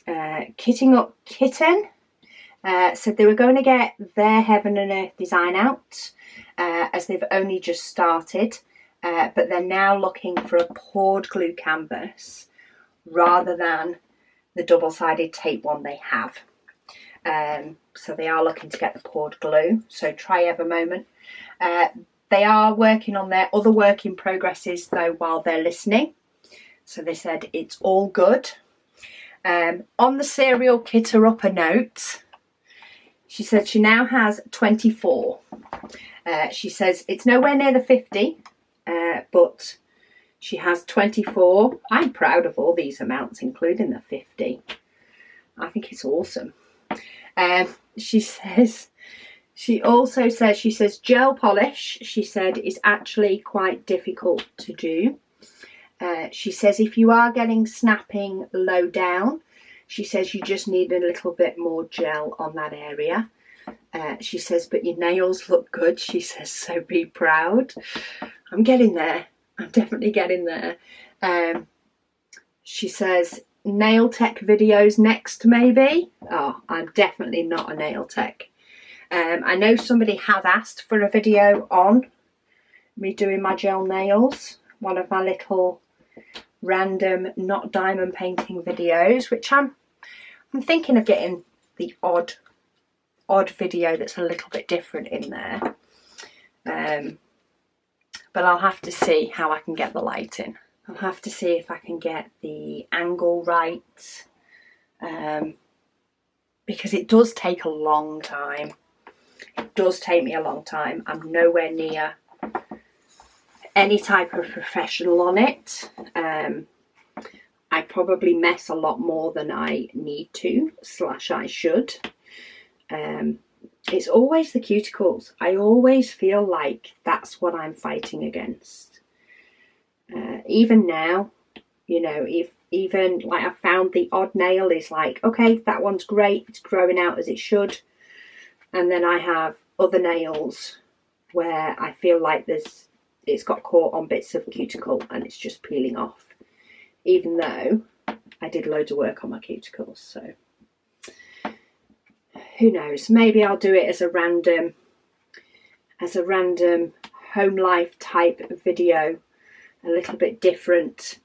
Kitting Up Kitten said they were going to get their Heaven and Earth design out, as they've only just started, but they're now looking for a poured glue canvas rather than the double-sided tape one they have. So they are looking to get the poured glue, so try every moment. They are working on their other work in progresses though while they're listening, so they said it's all good. On the serial kitter up a note, she said she now has 24. She says it's nowhere near the 50, but she has 24. I'm proud of all these amounts, including the 50. I think it's awesome. She also says gel polish, she said, is actually quite difficult to do. She says if you are getting snapping low down, she says you just need a little bit more gel on that area. She says, but your nails look good. She says, so be proud. I'm getting there. I'm definitely getting there. She says, nail tech videos next, maybe. Oh, I'm definitely not a nail tech. I know somebody has asked for a video on me doing my gel nails. One of my little random not diamond painting videos, which I'm thinking of getting the odd video that's a little bit different in there. But I'll have to see how I can get the lighting. I'll have to see if I can get the angle right, because it does take a long time. It does take me a long time. I'm nowhere near any type of professional on it. I probably mess a lot more than I need to / I should. It's always the cuticles. I always feel like that's what I'm fighting against. Even now, you know, even like I found the odd nail is like, okay, that one's great, it's growing out as it should. And then I have other nails where I feel like it's got caught on bits of cuticle and it's just peeling off, even though I did loads of work on my cuticles. So who knows, maybe I'll do it as a random home life type video, a little bit different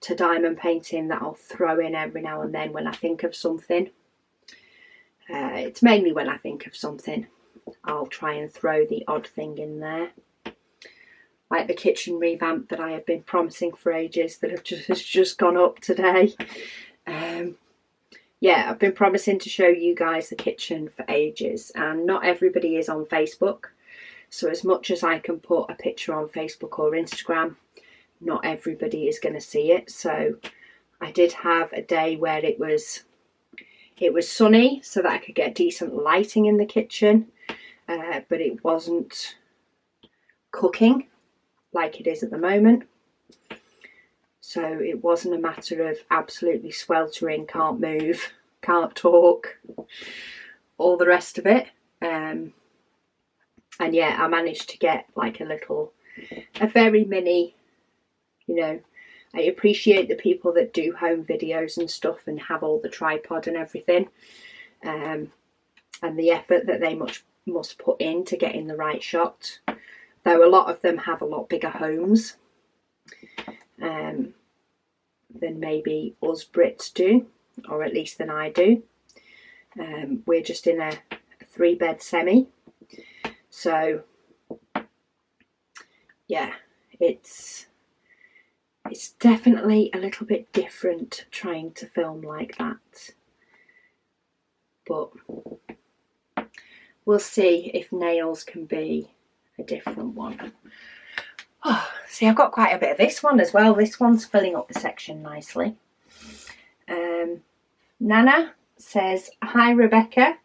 to diamond painting, that I'll throw in every now and then when I think of something. It's mainly when I think of something, I'll try and throw the odd thing in there. Like the kitchen revamp that I have been promising for ages, that has just gone up today. Yeah, I've been promising to show you guys the kitchen for ages, and not everybody is on Facebook. So as much as I can put a picture on Facebook or Instagram, not everybody is going to see it. So I did have a day where it was sunny so that I could get decent lighting in the kitchen, but it wasn't cooking like it is at the moment. So it wasn't a matter of absolutely sweltering, can't move, can't talk, all the rest of it. And yeah, I managed to get like a very mini, you know, I appreciate the people that do home videos and stuff and have all the tripod and everything, and the effort that they must put in to getting the right shot, though a lot of them have a lot bigger homes than maybe us Brits do, or at least than I do. We're just in a 3-bed semi, so yeah, it's definitely a little bit different trying to film like that. but we'll see if nails can be a different one. Oh, see, I've got quite a bit of this one as well. This one's filling up the section nicely. Nana says, hi Rebecca,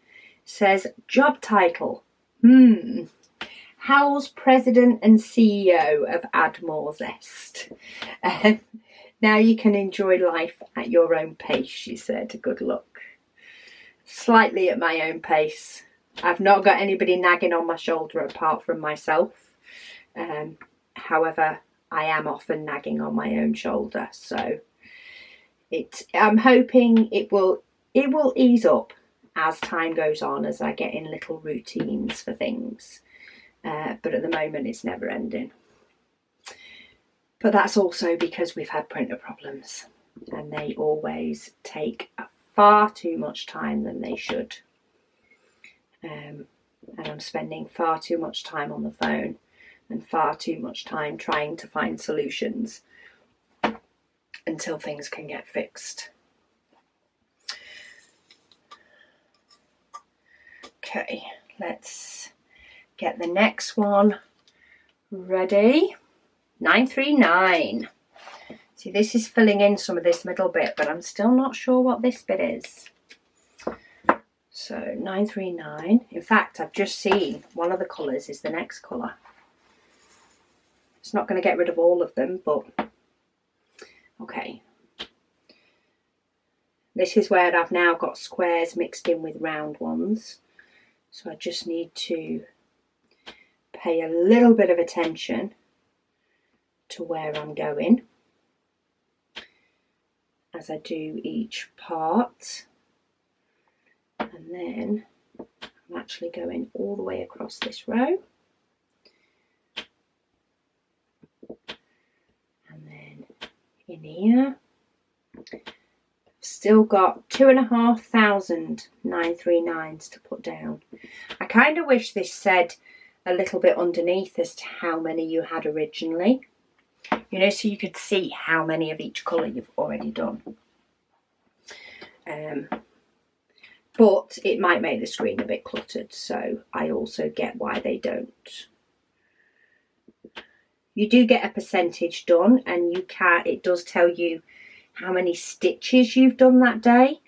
says, job title. How's President and CEO of Add More Zest? Now you can enjoy life at your own pace, she said. Good luck. Slightly at my own pace. I've not got anybody nagging on my shoulder apart from myself. However, I am often nagging on my own shoulder, so I'm hoping it will ease up as time goes on, as I get in little routines for things. But at the moment it's never ending. But that's also because we've had printer problems, and they always take far too much time than they should. And I'm spending far too much time on the phone and far too much time trying to find solutions until things can get fixed. Okay, let's get the next one ready. 939. See, this is filling in some of this middle bit, but I'm still not sure what this bit is. So 939. In fact, I've just seen one of the colours is the next colour. It's not going to get rid of all of them, but okay. This is where I've now got squares mixed in with round ones. So I just need to pay a little bit of attention to where I'm going as I do each part. And then I'm actually going all the way across this row. And then in here, I've still got 2,500 939s to put down. I kind of wish this said a little bit underneath as to how many you had originally. You know, so you could see how many of each colour you've already done. But it might make the screen a bit cluttered, so I also get why they don't. You do get a percentage done, and it does tell you how many stitches you've done that day,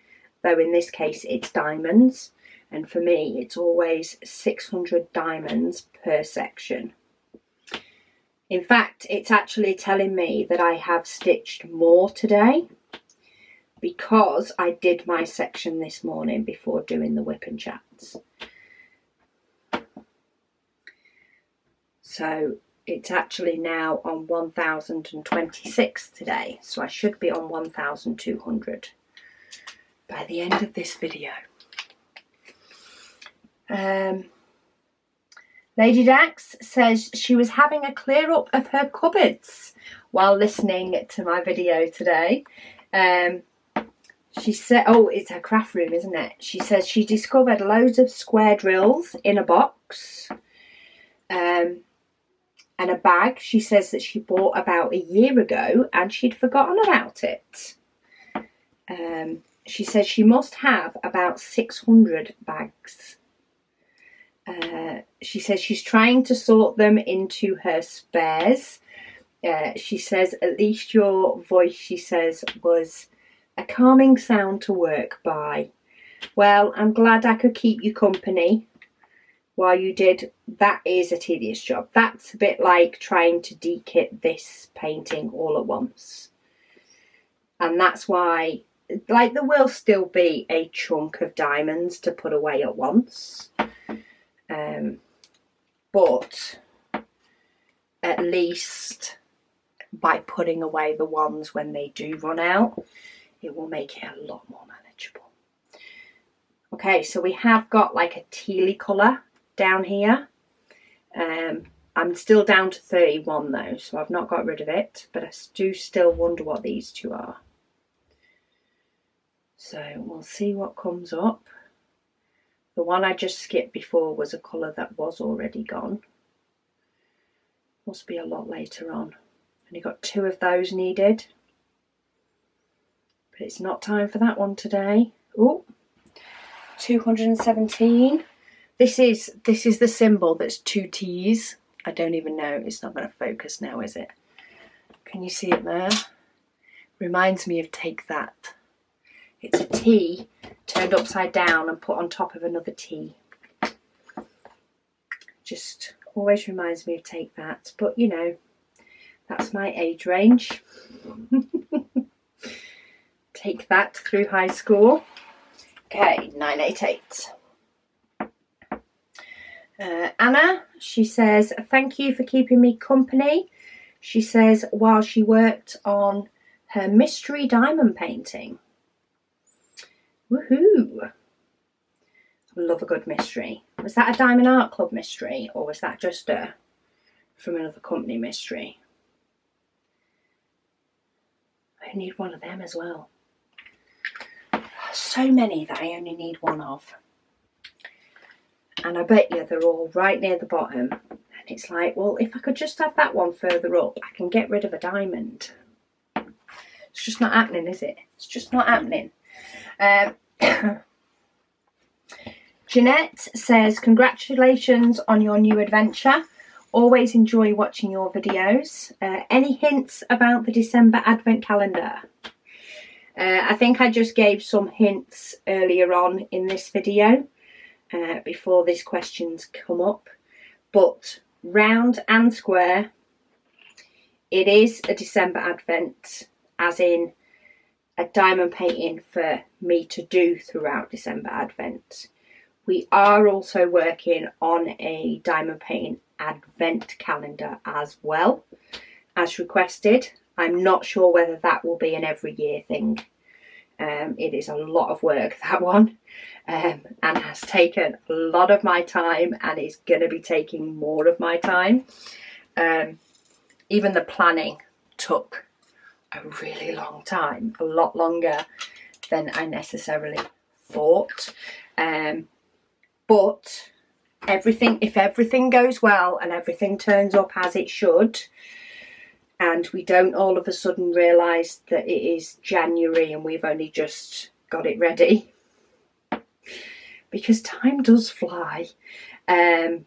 though in this case it's diamonds, and for me it's always 600 diamonds per section. In fact, it's actually telling me that I have stitched more today because I did my section this morning before doing the WIP Chats. So it's actually now on 1026 today, so I should be on 1200 by the end of this video. Lady Dax says she was having a clear up of her cupboards while listening to my video today. She said, oh, it's her craft room, isn't it? She says she discovered loads of square drills in a box and a bag. She says that she bought about a year ago and she'd forgotten about it. She says she must have about 600 bags. She says she's trying to sort them into her spares. She says, at least your voice, she says, was a calming sound to work by. Well, I'm glad I could keep you company while you did. That is a tedious job. That's a bit like trying to dekit this painting all at once. And that's why, like, there will still be a chunk of diamonds to put away at once. But at least by putting away the ones when they do run out, it will make it a lot more manageable. Okay, so we have got like a tealy colour down here. I'm still down to 31 though, so I've not got rid of it, but I do still wonder what these two are. So we'll see what comes up. The one I just skipped before was a colour that was already gone. Must be a lot later on. Only got 2 of those needed. But it's not time for that one today. Oh, 217. This is the symbol that's 2 T's. I don't even know. It's not going to focus now, is it? Can you see it there? Reminds me of Take That. It's a T turned upside down and put on top of another T. Just always reminds me of Take That. But, you know, that's my age range. Take that through high school. Okay, 988. Anna, she says, thank you for keeping me company. She says, while she worked on her mystery diamond painting. Woohoo! Love a good mystery. Was that a Diamond Art Club mystery, or was that just a from another company mystery? I need one of them as well. So many that I only need one of. And I bet you they're all right near the bottom. And it's like, well, if I could just have that one further up, I can get rid of a diamond. It's just not happening, is it? It's just not happening. Jeanette says, congratulations on your new adventure. Always enjoy watching your videos. Any hints about the December Advent calendar? I think I just gave some hints earlier on in this video before these questions come up. But round and square, it is a December Advent, as in a diamond painting for me to do throughout December Advent. We are also working on a diamond painting Advent calendar as well, as requested. I'm not sure whether that will be an every year thing. It is a lot of work, that one, and has taken a lot of my time and is going to be taking more of my time. Even the planning took a really long time, a lot longer than I necessarily thought. But if everything goes well and everything turns up as it should, and we don't all of a sudden realise that it is January and we've only just got it ready, because time does fly, then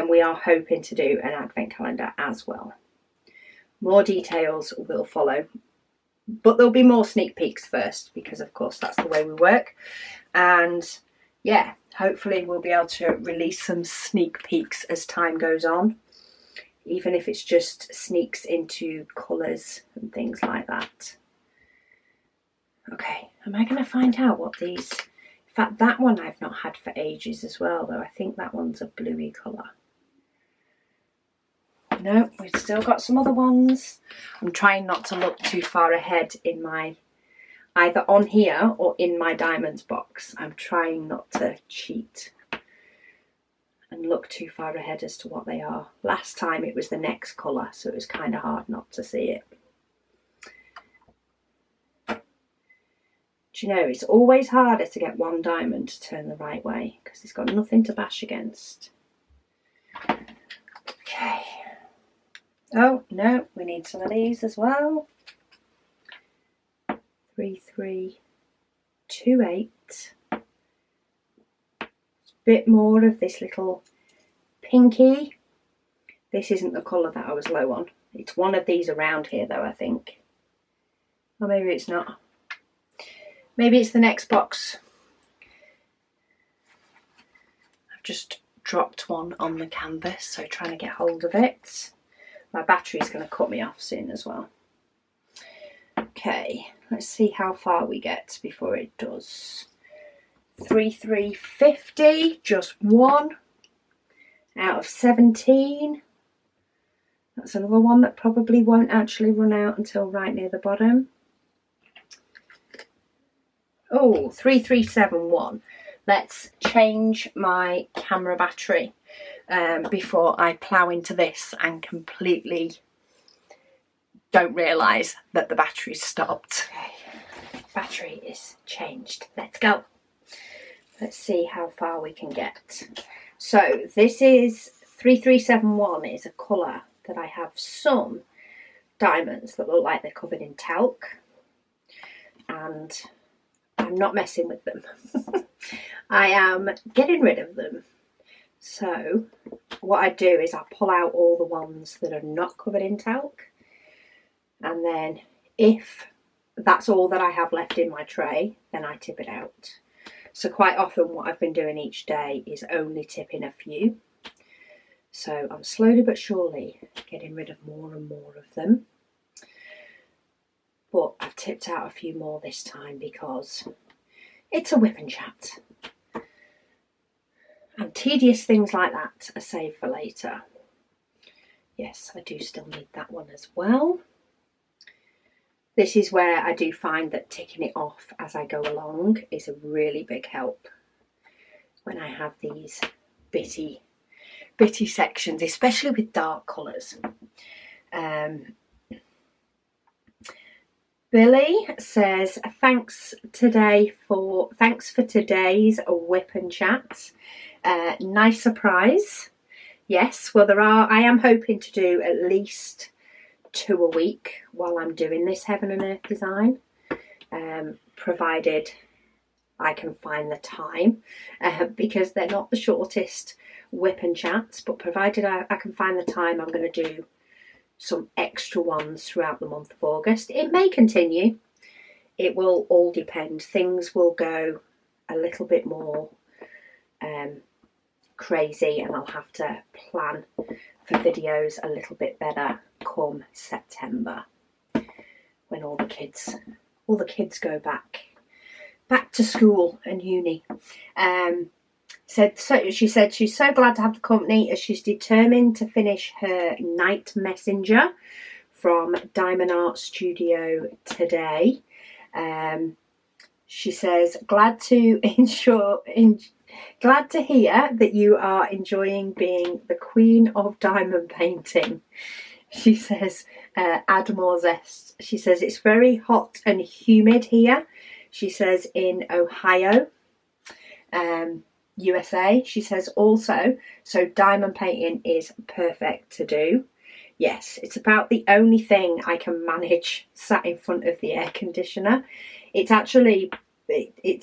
we are hoping to do an Advent calendar as well. More details will follow, but there'll be more sneak peeks first, because of course that's the way we work. And yeah, hopefully we'll be able to release some sneak peeks as time goes on, even if it's just sneaks into colours and things like that. Okay, am I going to find out what these... In fact, that one I've not had for ages as well, though. I think that one's a bluey colour. No, we've still got some other ones. I'm trying not to look too far ahead in my... either on here or in my diamonds box. I'm trying not to cheat and look too far ahead as to what they are. Last time it was the next colour, so it was kind of hard not to see it. Do you know, it's always harder to get one diamond to turn the right way, because it's got nothing to bash against. Okay. Oh, no, we need some of these as well. 3328. Bit more of this little pinky. This isn't the colour that I was low on. It's one of these around here though, I think. Or maybe it's not. Maybe it's the next box. I've just dropped one on the canvas, so trying to get hold of it. My battery's going to cut me off soon as well. Okay, let's see how far we get before it does. 3350, just one out of 17. That's another one that probably won't actually run out until right near the bottom. Oh, 3371. Let's change my camera battery before I plough into this and completely don't realise that the battery's stopped. Okay, battery is changed. Let's go. Let's see how far we can get. So this is 3371 is a colour that I have some diamonds that look like they're covered in talc. And I I'm not messing with them. I am getting rid of them. So what I do is I pull out all the ones that are not covered in talc, and then if that's all that I have left in my tray, then I tip it out. So quite often what I've been doing each day is only tipping a few. So I'm slowly but surely getting rid of more and more of them. But I've tipped out a few more this time because it's a WIP and chat. And tedious things like that are saved for later. Yes, I do still need that one as well. This is where I do find that ticking it off as I go along is a really big help when I have these bitty sections, especially with dark colours. Billy says, thanks for today's WIP and chats. Nice surprise. Yes, well I am hoping to do at least 2 a week while I'm doing this Heaven and Earth design, provided I can find the time, because they're not the shortest WIP and chats, but provided I can find the time, I'm going to do some extra ones throughout the month of August. It may continue. It will all depend. Things will go a little bit more crazy, and I'll have to plan for videos a little bit better come September, when all the kids go back to school and uni. She said she's so glad to have the company, as she's determined to finish her Night Messenger from Diamond Art Studio today. She says, glad to hear that you are enjoying being the queen of diamond painting. She says, add more zest. She says, it's very hot and humid here. She says, in Ohio, USA. She says also, so diamond painting is perfect to do. Yes, it's about the only thing I can manage sat in front of the air conditioner. It's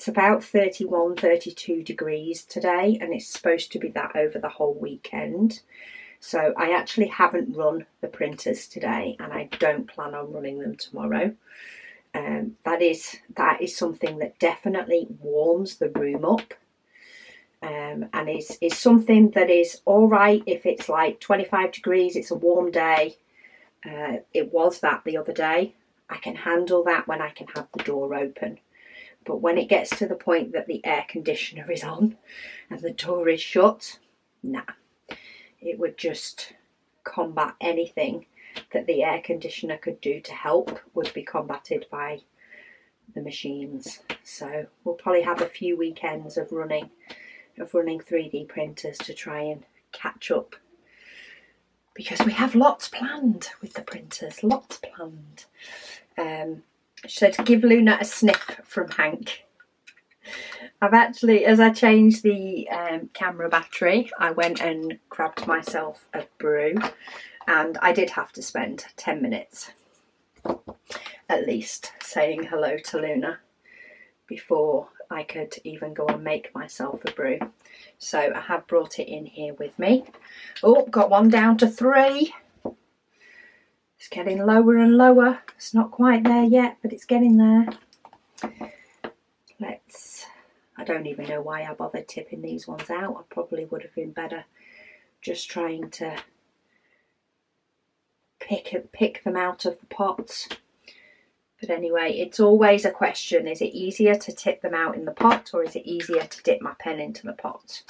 about 31, 32 degrees today, and it's supposed to be that over the whole weekend. So I actually haven't run the printers today, and I don't plan on running them tomorrow. That is something that definitely warms the room up, and is something that is all right if it's like 25 degrees, it's a warm day. It was that the other day. I can handle that when I can have the door open. But when it gets to the point that the air conditioner is on and the door is shut, nah. It would just combat anything that the air conditioner could do to help, would be combated by the machines. So we'll probably have a few weekends of running 3D printers to try and catch up, because we have lots planned with the printers, lots planned. She said, give Luna a sniff from Hank. I've actually, as I changed the camera battery, I went and grabbed myself a brew, and I did have to spend 10 minutes at least saying hello to Luna before I could even go and make myself a brew. So I have brought it in here with me. Oh, got one down to 3. It's getting lower and lower. It's not quite there yet, but it's getting there. I don't even know why I bothered tipping these ones out. I probably would have been better just trying to pick them out of the pots. But anyway, it's always a question. Is it easier to tip them out in the pot, or is it easier to dip my pen into the pot?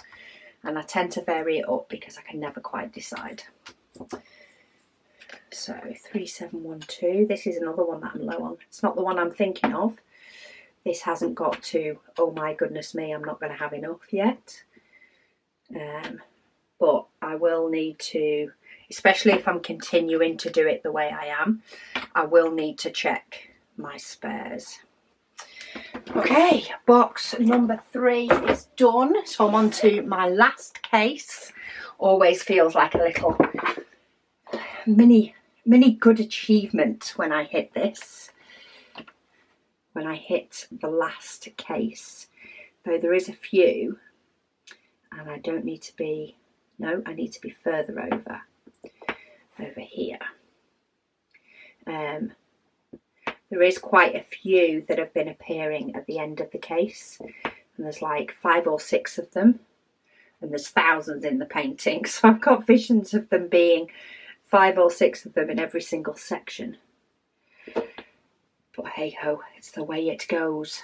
And I tend to vary it up because I can never quite decide. So 3712, this is another one that I'm low on. It's not the one I'm thinking of. This hasn't got to, oh my goodness me, I'm not going to have enough yet. But I will need to, especially if I'm continuing to do it the way I am, I will need to check my spares. Okay, box number 3 is done. So I'm on to my last case. Always feels like a little mini good achievement when I hit this. when I hit the last case, though there is a few, and I don't need to be, no, I need to be further over here. There is quite a few that have been appearing at the end of the case, and there's like 5 or 6 of them, and there's thousands in the painting, so I've got visions of them being 5 or 6 of them in every single section. But hey ho, it's the way it goes.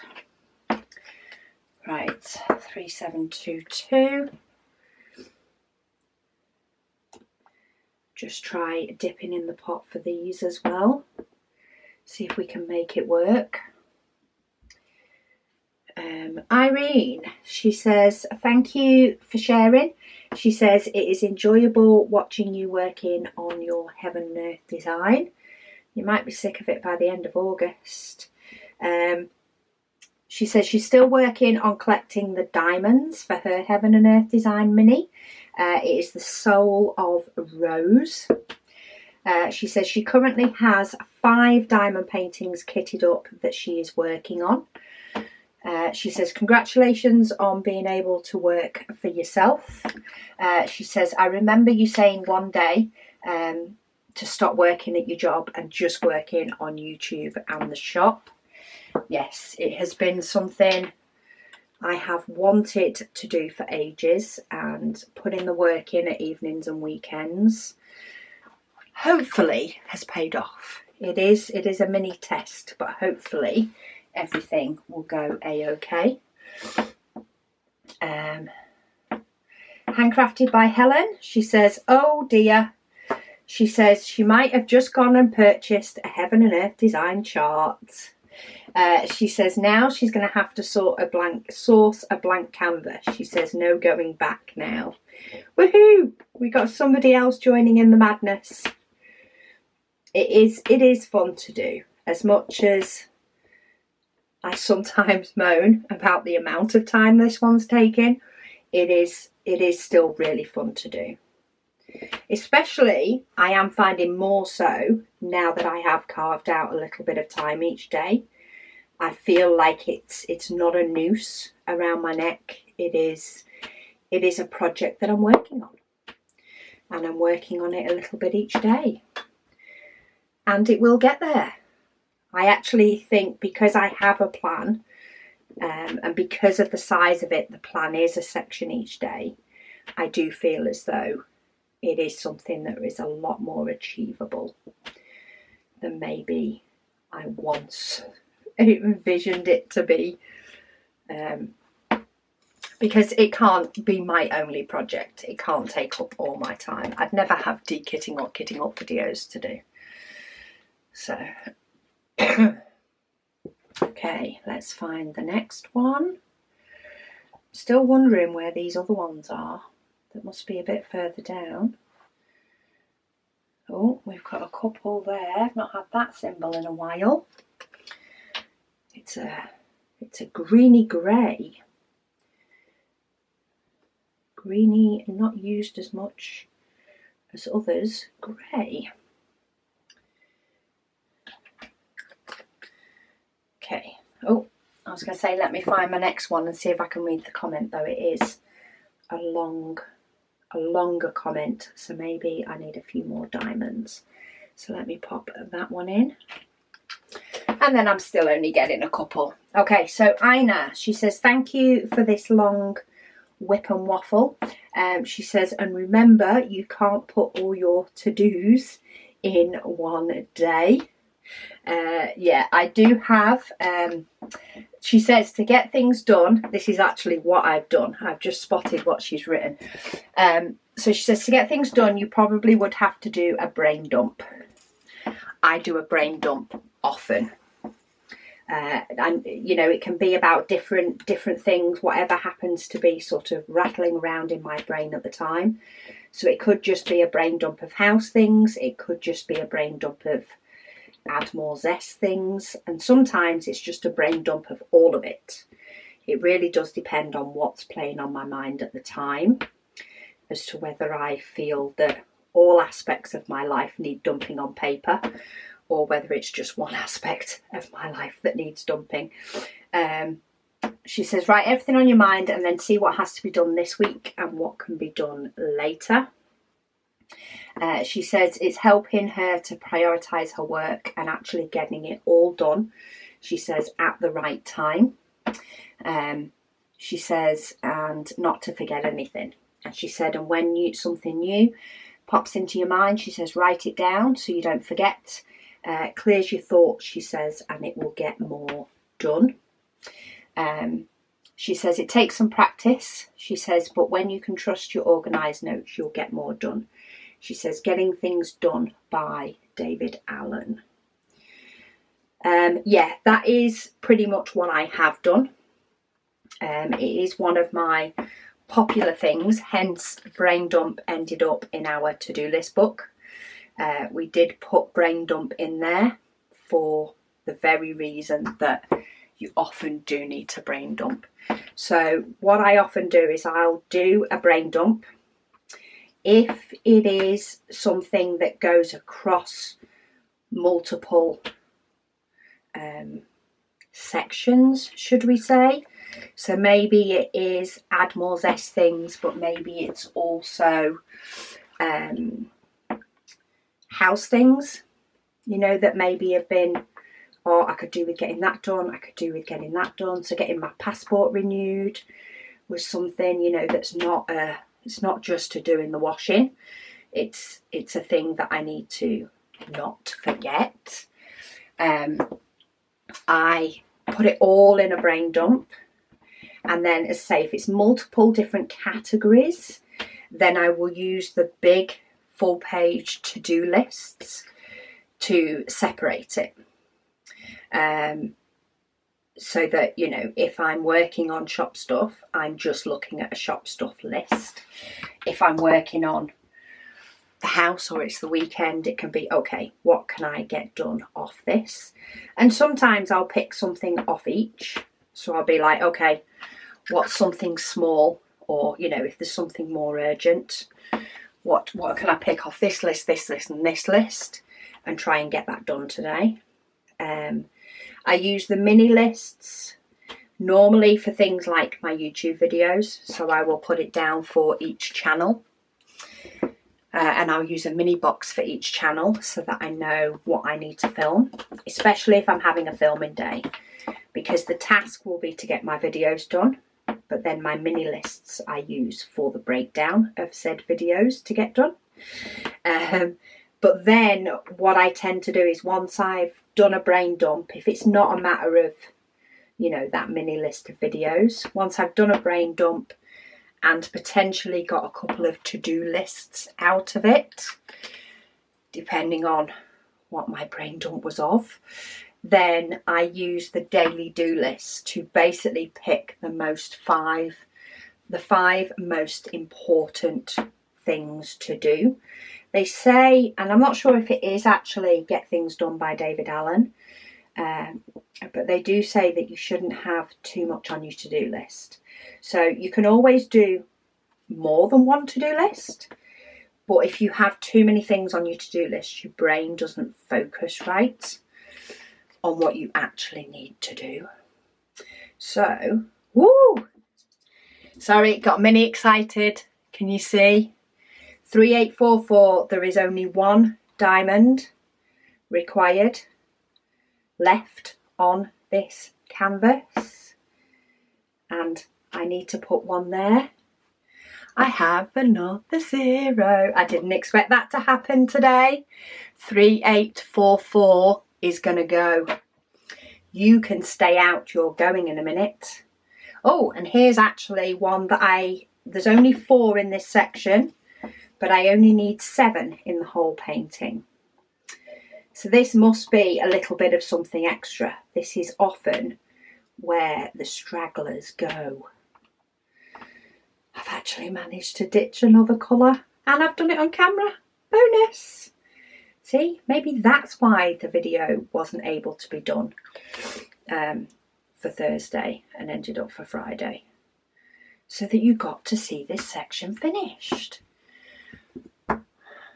Right, 3722. Just try dipping in the pot for these as well. See if we can make it work. Irene, she says, thank you for sharing. She says, it is enjoyable watching you working on your heaven and earth design. You might be sick of it by the end of August. She says she's still working on collecting the diamonds for her heaven and earth design mini. It is the Soul of Rose. She says she currently has 5 diamond paintings kitted up that she is working on. She says, congratulations on being able to work for yourself. She says, I remember you saying one day to stop working at your job and just working on YouTube and the shop. Yes, it has been something I have wanted to do for ages, and putting the work in at evenings and weekends hopefully has paid off. It is a mini test, but hopefully everything will go a-okay. Handcrafted by Helen. She says, oh dear. She says she might have just gone and purchased a heaven and earth design chart. She says now she's going to have to source a blank canvas. She says no going back now. Woohoo! We got somebody else joining in the madness. It is fun to do, as much as I sometimes moan about the amount of time this one's taking. It is still really fun to do. Especially, I am finding more so now that I have carved out a little bit of time each day. I feel like it's not a noose around my neck. It is a project that I'm working on, and I'm working on it a little bit each day, and it will get there. I actually think, because I have a plan, and because of the size of it, the plan is a section each day. I do feel as though it is something that is a lot more achievable than maybe I once envisioned it to be, because it can't be my only project. It can't take up all my time. I'd never have de-kitting or kitting up videos to do. So okay, let's find the next one. Still wondering where these other ones are. That must be a bit further down. Oh, we've got a couple there. I've not had that symbol in a while. It's a greeny grey. Greeny, not used as much as others. Grey. Okay. Oh, I was going to say, let me find my next one and see if I can read the comment, though it is a longer comment, so maybe I need a few more diamonds. So let me pop that one in. And then I'm still only getting a couple. Okay, so Ina, she says, thank you for this long WIP and waffle. She says, and remember, you can't put all your to-dos in one day. Yeah, I do have, she says, to get things done, this is actually what I've done. I've just spotted what she's written. So she says, to get things done, you probably would have to do a brain dump. I do a brain dump often. And you know, it can be about different things, whatever happens to be sort of rattling around in my brain at the time. So it could just be a brain dump of house things. It could just be a brain dump of add more zest things, and sometimes it's just a brain dump of all of it. It really does depend on what's playing on my mind at the time as to whether I feel that all aspects of my life need dumping on paper, or whether it's just one aspect of my life that needs dumping. She says, write everything on your mind and then see what has to be done this week and what can be done later. She says it's helping her to prioritise her work and actually getting it all done, she says, at the right time. She says, and not to forget anything. And she said, and when something new pops into your mind, she says, write it down so you don't forget. Clears your thoughts, she says, and it will get more done. She says it takes some practice, she says, but when you can trust your organised notes, you'll get more done. She says, getting things done by David Allen. Yeah, that is pretty much what I have done. It is one of my popular things, hence brain dump ended up in our to-do list book. We did put brain dump in there for the very reason that you often do need to brain dump. So what I often do is I'll do a brain dump. If it is something that goes across multiple sections, should we say, so maybe it is add more zest things, but maybe it's also house things, you know, that maybe have been, or I could do with getting that done, I could do with getting that done. So getting my passport renewed was something, you know, that's not it's not just to do in the washing. It's a thing that I need to not forget. I put it all in a brain dump, and then, as I say, if it's multiple different categories, then I will use the big full page to-do lists to separate it. So that, you know, if I'm working on shop stuff, I'm just looking at a shop stuff list. If I'm working on the house or it's the weekend, it can be, okay, what can I get done off this? And sometimes I'll pick something off each. So I'll be like, okay, what's something small? Or, you know, if there's something more urgent, what can I pick off this list, and this list, and try and get that done today? I use the mini lists normally for things like my YouTube videos. So I will put it down for each channel. And I'll use a mini box for each channel so that I know what I need to film, especially if I'm having a filming day, because the task will be to get my videos done, but then my mini lists I use for the breakdown of said videos to get done. But then what I tend to do is, once I've done a brain dump, if it's not a matter of, you know, that mini list of videos, once I've done a brain dump and potentially got a couple of to-do lists out of it, depending on what my brain dump was of, then I use the daily do list to basically pick the five most important things to do. They say, and I'm not sure if it is actually Get Things Done by David Allen, but they do say that you shouldn't have too much on your to-do list. So you can always do more than one to-do list, but if you have too many things on your to-do list, your brain doesn't focus right on what you actually need to do. So, woo! Sorry, got Minnie excited. Can you see? 3844, there is only one diamond required left on this canvas, and I need to put one there. I have another 0. I didn't expect that to happen today. 3844 is going to go. You can stay out, you're going in a minute. Oh, and here's actually one that there's only 4 in this section, but I only need 7 in the whole painting. So this must be a little bit of something extra. This is often where the stragglers go. I've actually managed to ditch another colour, and I've done it on camera. Bonus! See, maybe that's why the video wasn't able to be done for Thursday and ended up for Friday, so that you got to see this section finished.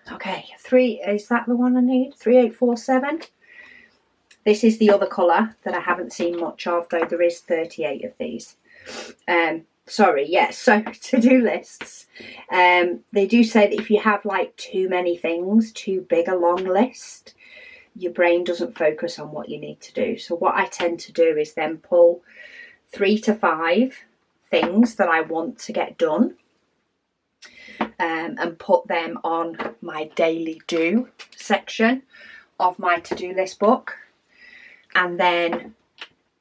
Okay, 3, is that the one I need? 3847. This is the other colour that I haven't seen much of, though there is 38 of these. Sorry, yes, so to-do lists. They do say that if you have like too many things, too big a long list, your brain doesn't focus on what you need to do. So what I tend to do is then pull 3 to 5 things that I want to get done, and put them on my daily do section of my to-do list book. And then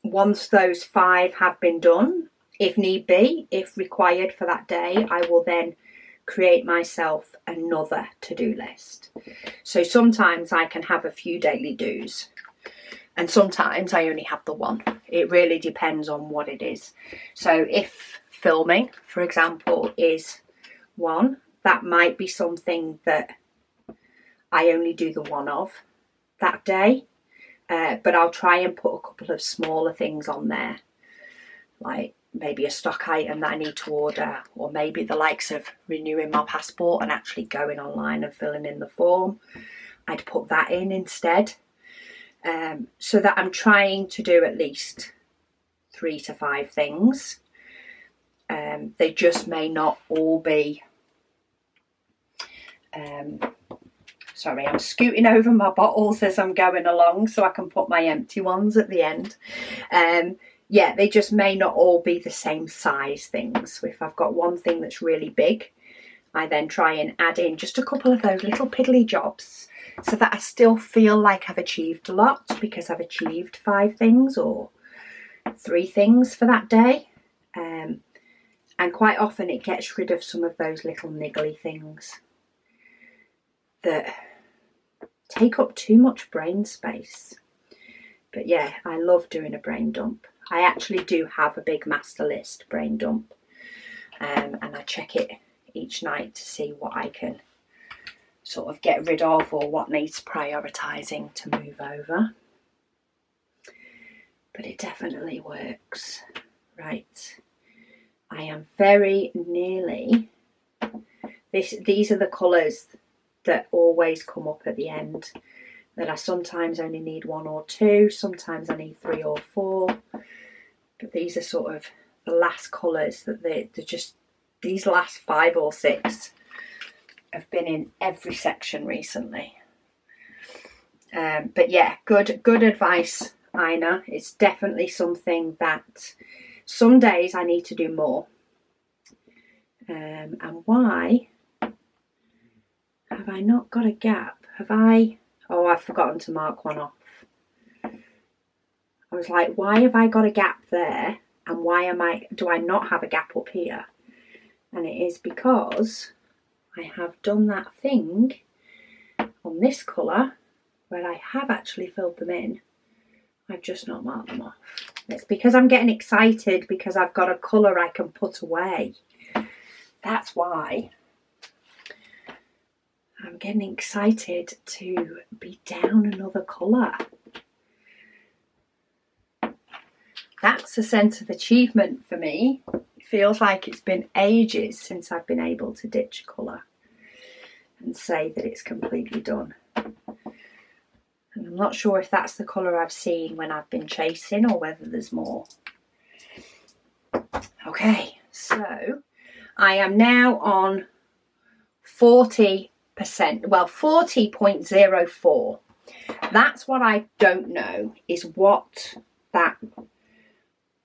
once those 5 have been done, if need be, if required for that day, I will then create myself another to-do list. So sometimes I can have a few daily do's, and sometimes I only have the one. It really depends on what it is. So if filming, for example, is one, that might be something that I only do the one of that day. But I'll try and put a couple of smaller things on there, like maybe a stock item that I need to order, or maybe the likes of renewing my passport and actually going online and filling in the form. I'd put that in instead, so that I'm trying to do at least 3 to 5 things. They just may not all be... Sorry, I'm scooting over my bottles as I'm going along so I can put my empty ones at the end. Yeah, they just may not all be the same size things. So if I've got one thing that's really big, I then try and add in just a couple of those little piddly jobs so that I still feel like I've achieved a lot, because I've achieved 5 things or 3 things for that day. And quite often it gets rid of some of those little niggly things that take up too much brain space. But yeah, I love doing a brain dump. I actually do have a big master list brain dump, and I check it each night to see what I can sort of get rid of or what needs prioritising to move over. But it definitely works. Right, I am very nearly... These are the colours that always come up at the end, that I sometimes only need 1 or 2, sometimes I need 3 or 4, but these are sort of the last colours that they're just, these last 5 or 6 have been in every section recently. But yeah, good advice, Ina. It's definitely something that some days I need to do more. And why have I not got a gap? Have I? Oh, I've forgotten to mark one off. I was like, why have I got a gap there? And why do I not have a gap up here? And it is because I have done that thing on this colour where I have actually filled them in. I've just not marked them off. It's because I'm getting excited because I've got a colour I can put away. That's why. I'm getting excited to be down another colour. That's a sense of achievement for me. It feels like it's been ages since I've been able to ditch a colour and say that it's completely done. And I'm not sure if that's the colour I've seen when I've been chasing or whether there's more. Okay, so I am now on 40%, well, 40.04. That's what I don't know, is what that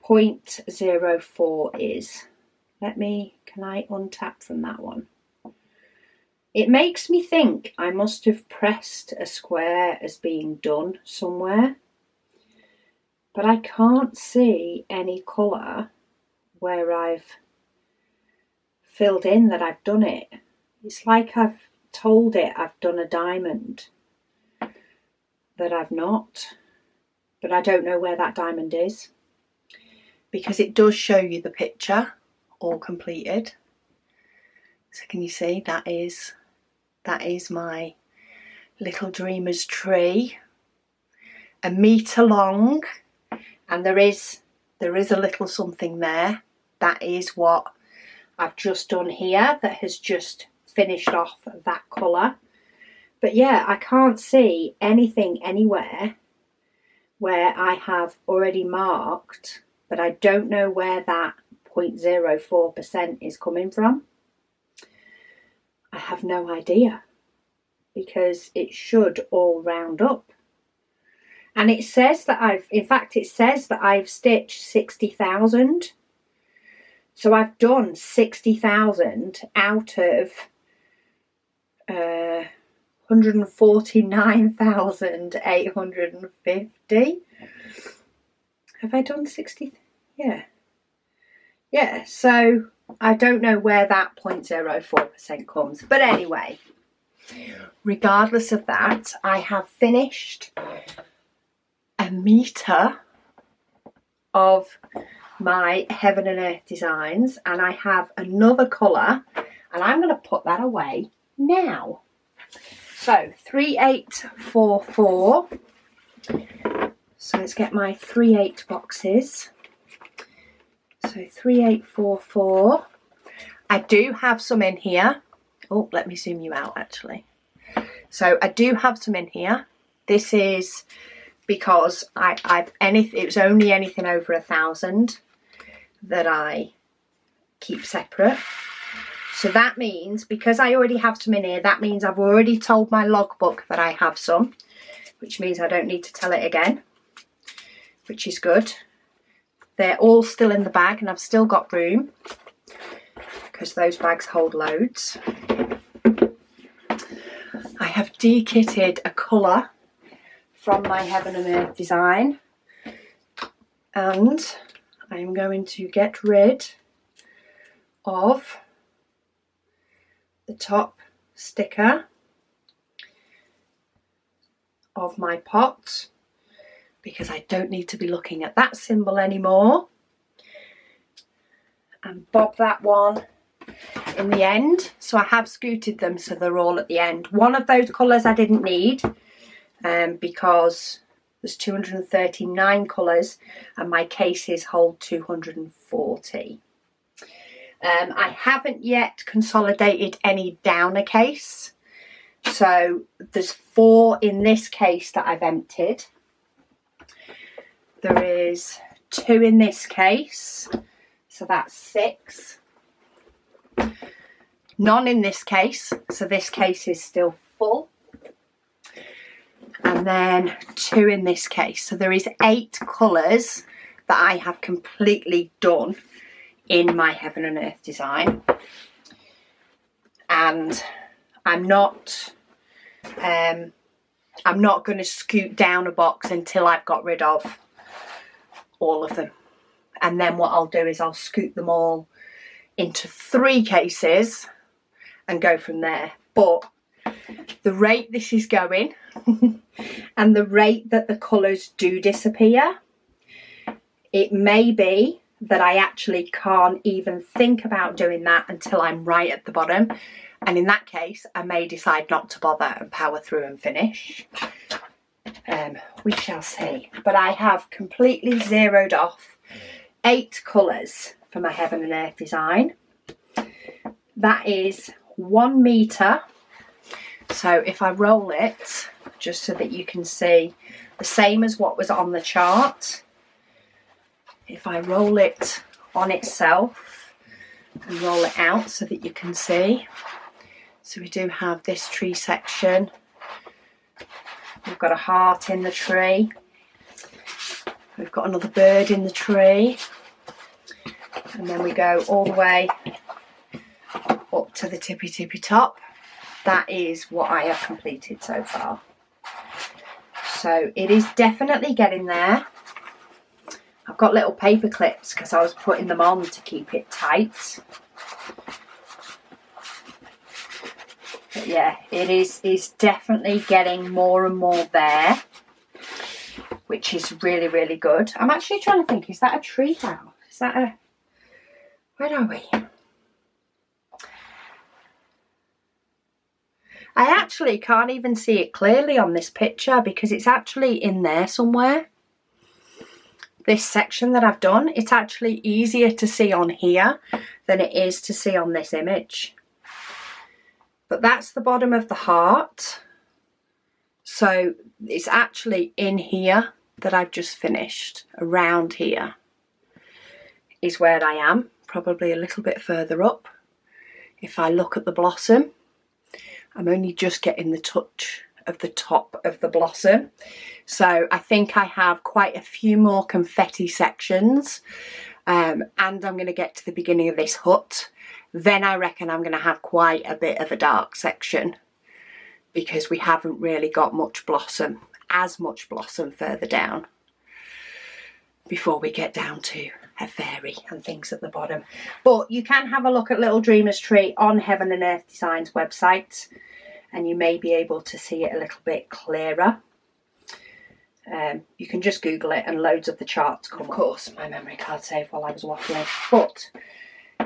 0.04 is. Can I untap from that one? It makes me think I must have pressed a square as being done somewhere, but I can't see any colour where I've filled in that I've done it. It's like I've told it I've done a diamond that I've not, but I don't know where that diamond is, because it does show you the picture all completed. So can you see that is my little dreamer's tree, 1 metre long, and there is a little something there. That is what I've just done here, that has just finished off that colour. But yeah, I can't see anything anywhere where I have already marked, but I don't know where that 0.04% is coming from. I have no idea, because it should all round up. And it says that it says that I've stitched 60,000. So I've done 60,000 out of 149,850. Have I done 60? Yeah. Yeah, so I don't know where that 0.04% comes. But anyway, regardless of that, I have finished a metre of my Heaven and Earth designs, and I have another colour, and I'm going to put that away now. So 3844. So let's get my 38 boxes. So 3844. I do have some in here. Oh, let me zoom you out actually. So I do have some in here. This is because it was only anything over 1,000 that I keep separate. So that means, because I already have some in here, that means I've already told my logbook that I have some, which means I don't need to tell it again, which is good. They're all still in the bag and I've still got room, because those bags hold loads. I have de-kitted a colour from my Heaven and Earth design, and I'm going to get rid of the top sticker of my pot, because I don't need to be looking at that symbol anymore, and bob that one in the end. So I have scooted them so they're all at the end. One of those colours I didn't need because there's 239 colours and my cases hold 240. I haven't yet consolidated any down a case, so there's 4 in this case that I've emptied. There is 2 in this case, so that's 6. None in this case, so this case is still full. And then 2 in this case, so there is 8 colours that I have completely done in my Heaven and Earth design. And I'm not going to scoot down a box until I've got rid of all of them. And then what I'll do is I'll scoot them all into 3 cases and go from there. But the rate this is going and the rate that the colours do disappear, it may be that I actually can't even think about doing that until I'm right at the bottom, and in that case I may decide not to bother and power through and finish. We shall see. But I have completely zeroed off 8 colours for my Heaven and Earth design. That is 1 metre. So if I roll it, just so that you can see, the same as what was on the chart, if I roll it on itself and roll it out so that you can see. So we do have this tree section. We've got a heart in the tree. We've got another bird in the tree. And then we go all the way up to the tippy top. That is what I have completed so far. So it is definitely getting there. I've got little paper clips because I was putting them on to keep it tight. But yeah, it is definitely getting more and more there, which is really, really good. I'm actually trying to think, is that a tree house? Is that a... Where are we? I actually can't even see it clearly on this picture because it's actually in there somewhere. This section that I've done, it's actually easier to see on here than it is to see on this image. But that's the bottom of the heart. So it's actually in here. that I've just finished, around here, is where I am, probably a little bit further up. If I look at the blossom, I'm only just getting the touch of the top of the blossom. So I think I have quite a few more confetti sections, and I'm going to get to the beginning of this hut. Then I reckon I'm going to have quite a bit of a dark section, because we haven't really got much blossom, as much blossom further down, before we get down to a fairy and things at the bottom. But you can have a look at Little Dreamer's Tree on Heaven and Earth Design's website, and you may be able to see it a little bit clearer. You can just Google it and loads of the charts come up. Of course, my memory card saved while I was waffling. But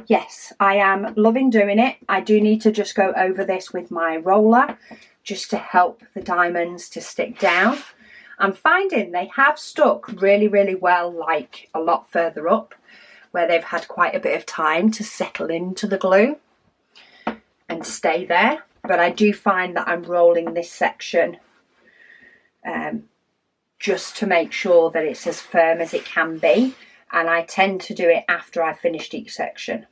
yes, I am loving doing it. I do need to just go over this with my roller just to help the diamonds to stick down. I'm finding they have stuck really, really well, like a lot further up, where they've had quite a bit of time to settle into the glue and stay there. But I do find that I'm rolling this section just to make sure that it's as firm as it can be. And I tend to do it after I've finished each section.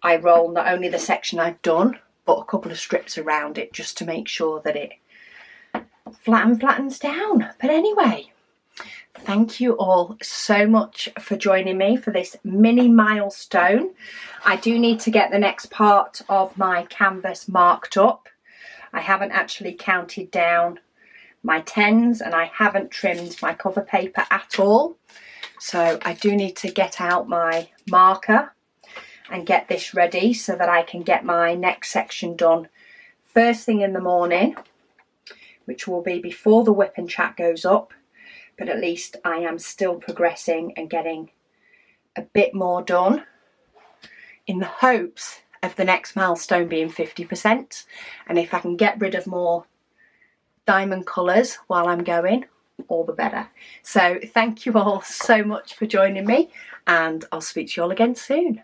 I roll not only the section I've done, but a couple of strips around it, just to make sure that it flattens down. But anyway, thank you all so much for joining me for this mini milestone. I do need to get the next part of my canvas marked up. I haven't actually counted down my 10s, and I haven't trimmed my cover paper at all. So I do need to get out my marker and get this ready so that I can get my next section done first thing in the morning, which will be before the WIP and Chat goes up. But at least I am still progressing and getting a bit more done, in the hopes of the next milestone being 50%. And if I can get rid of more diamond colours while I'm going, all the better. So thank you all so much for joining me, and I'll speak to you all again soon.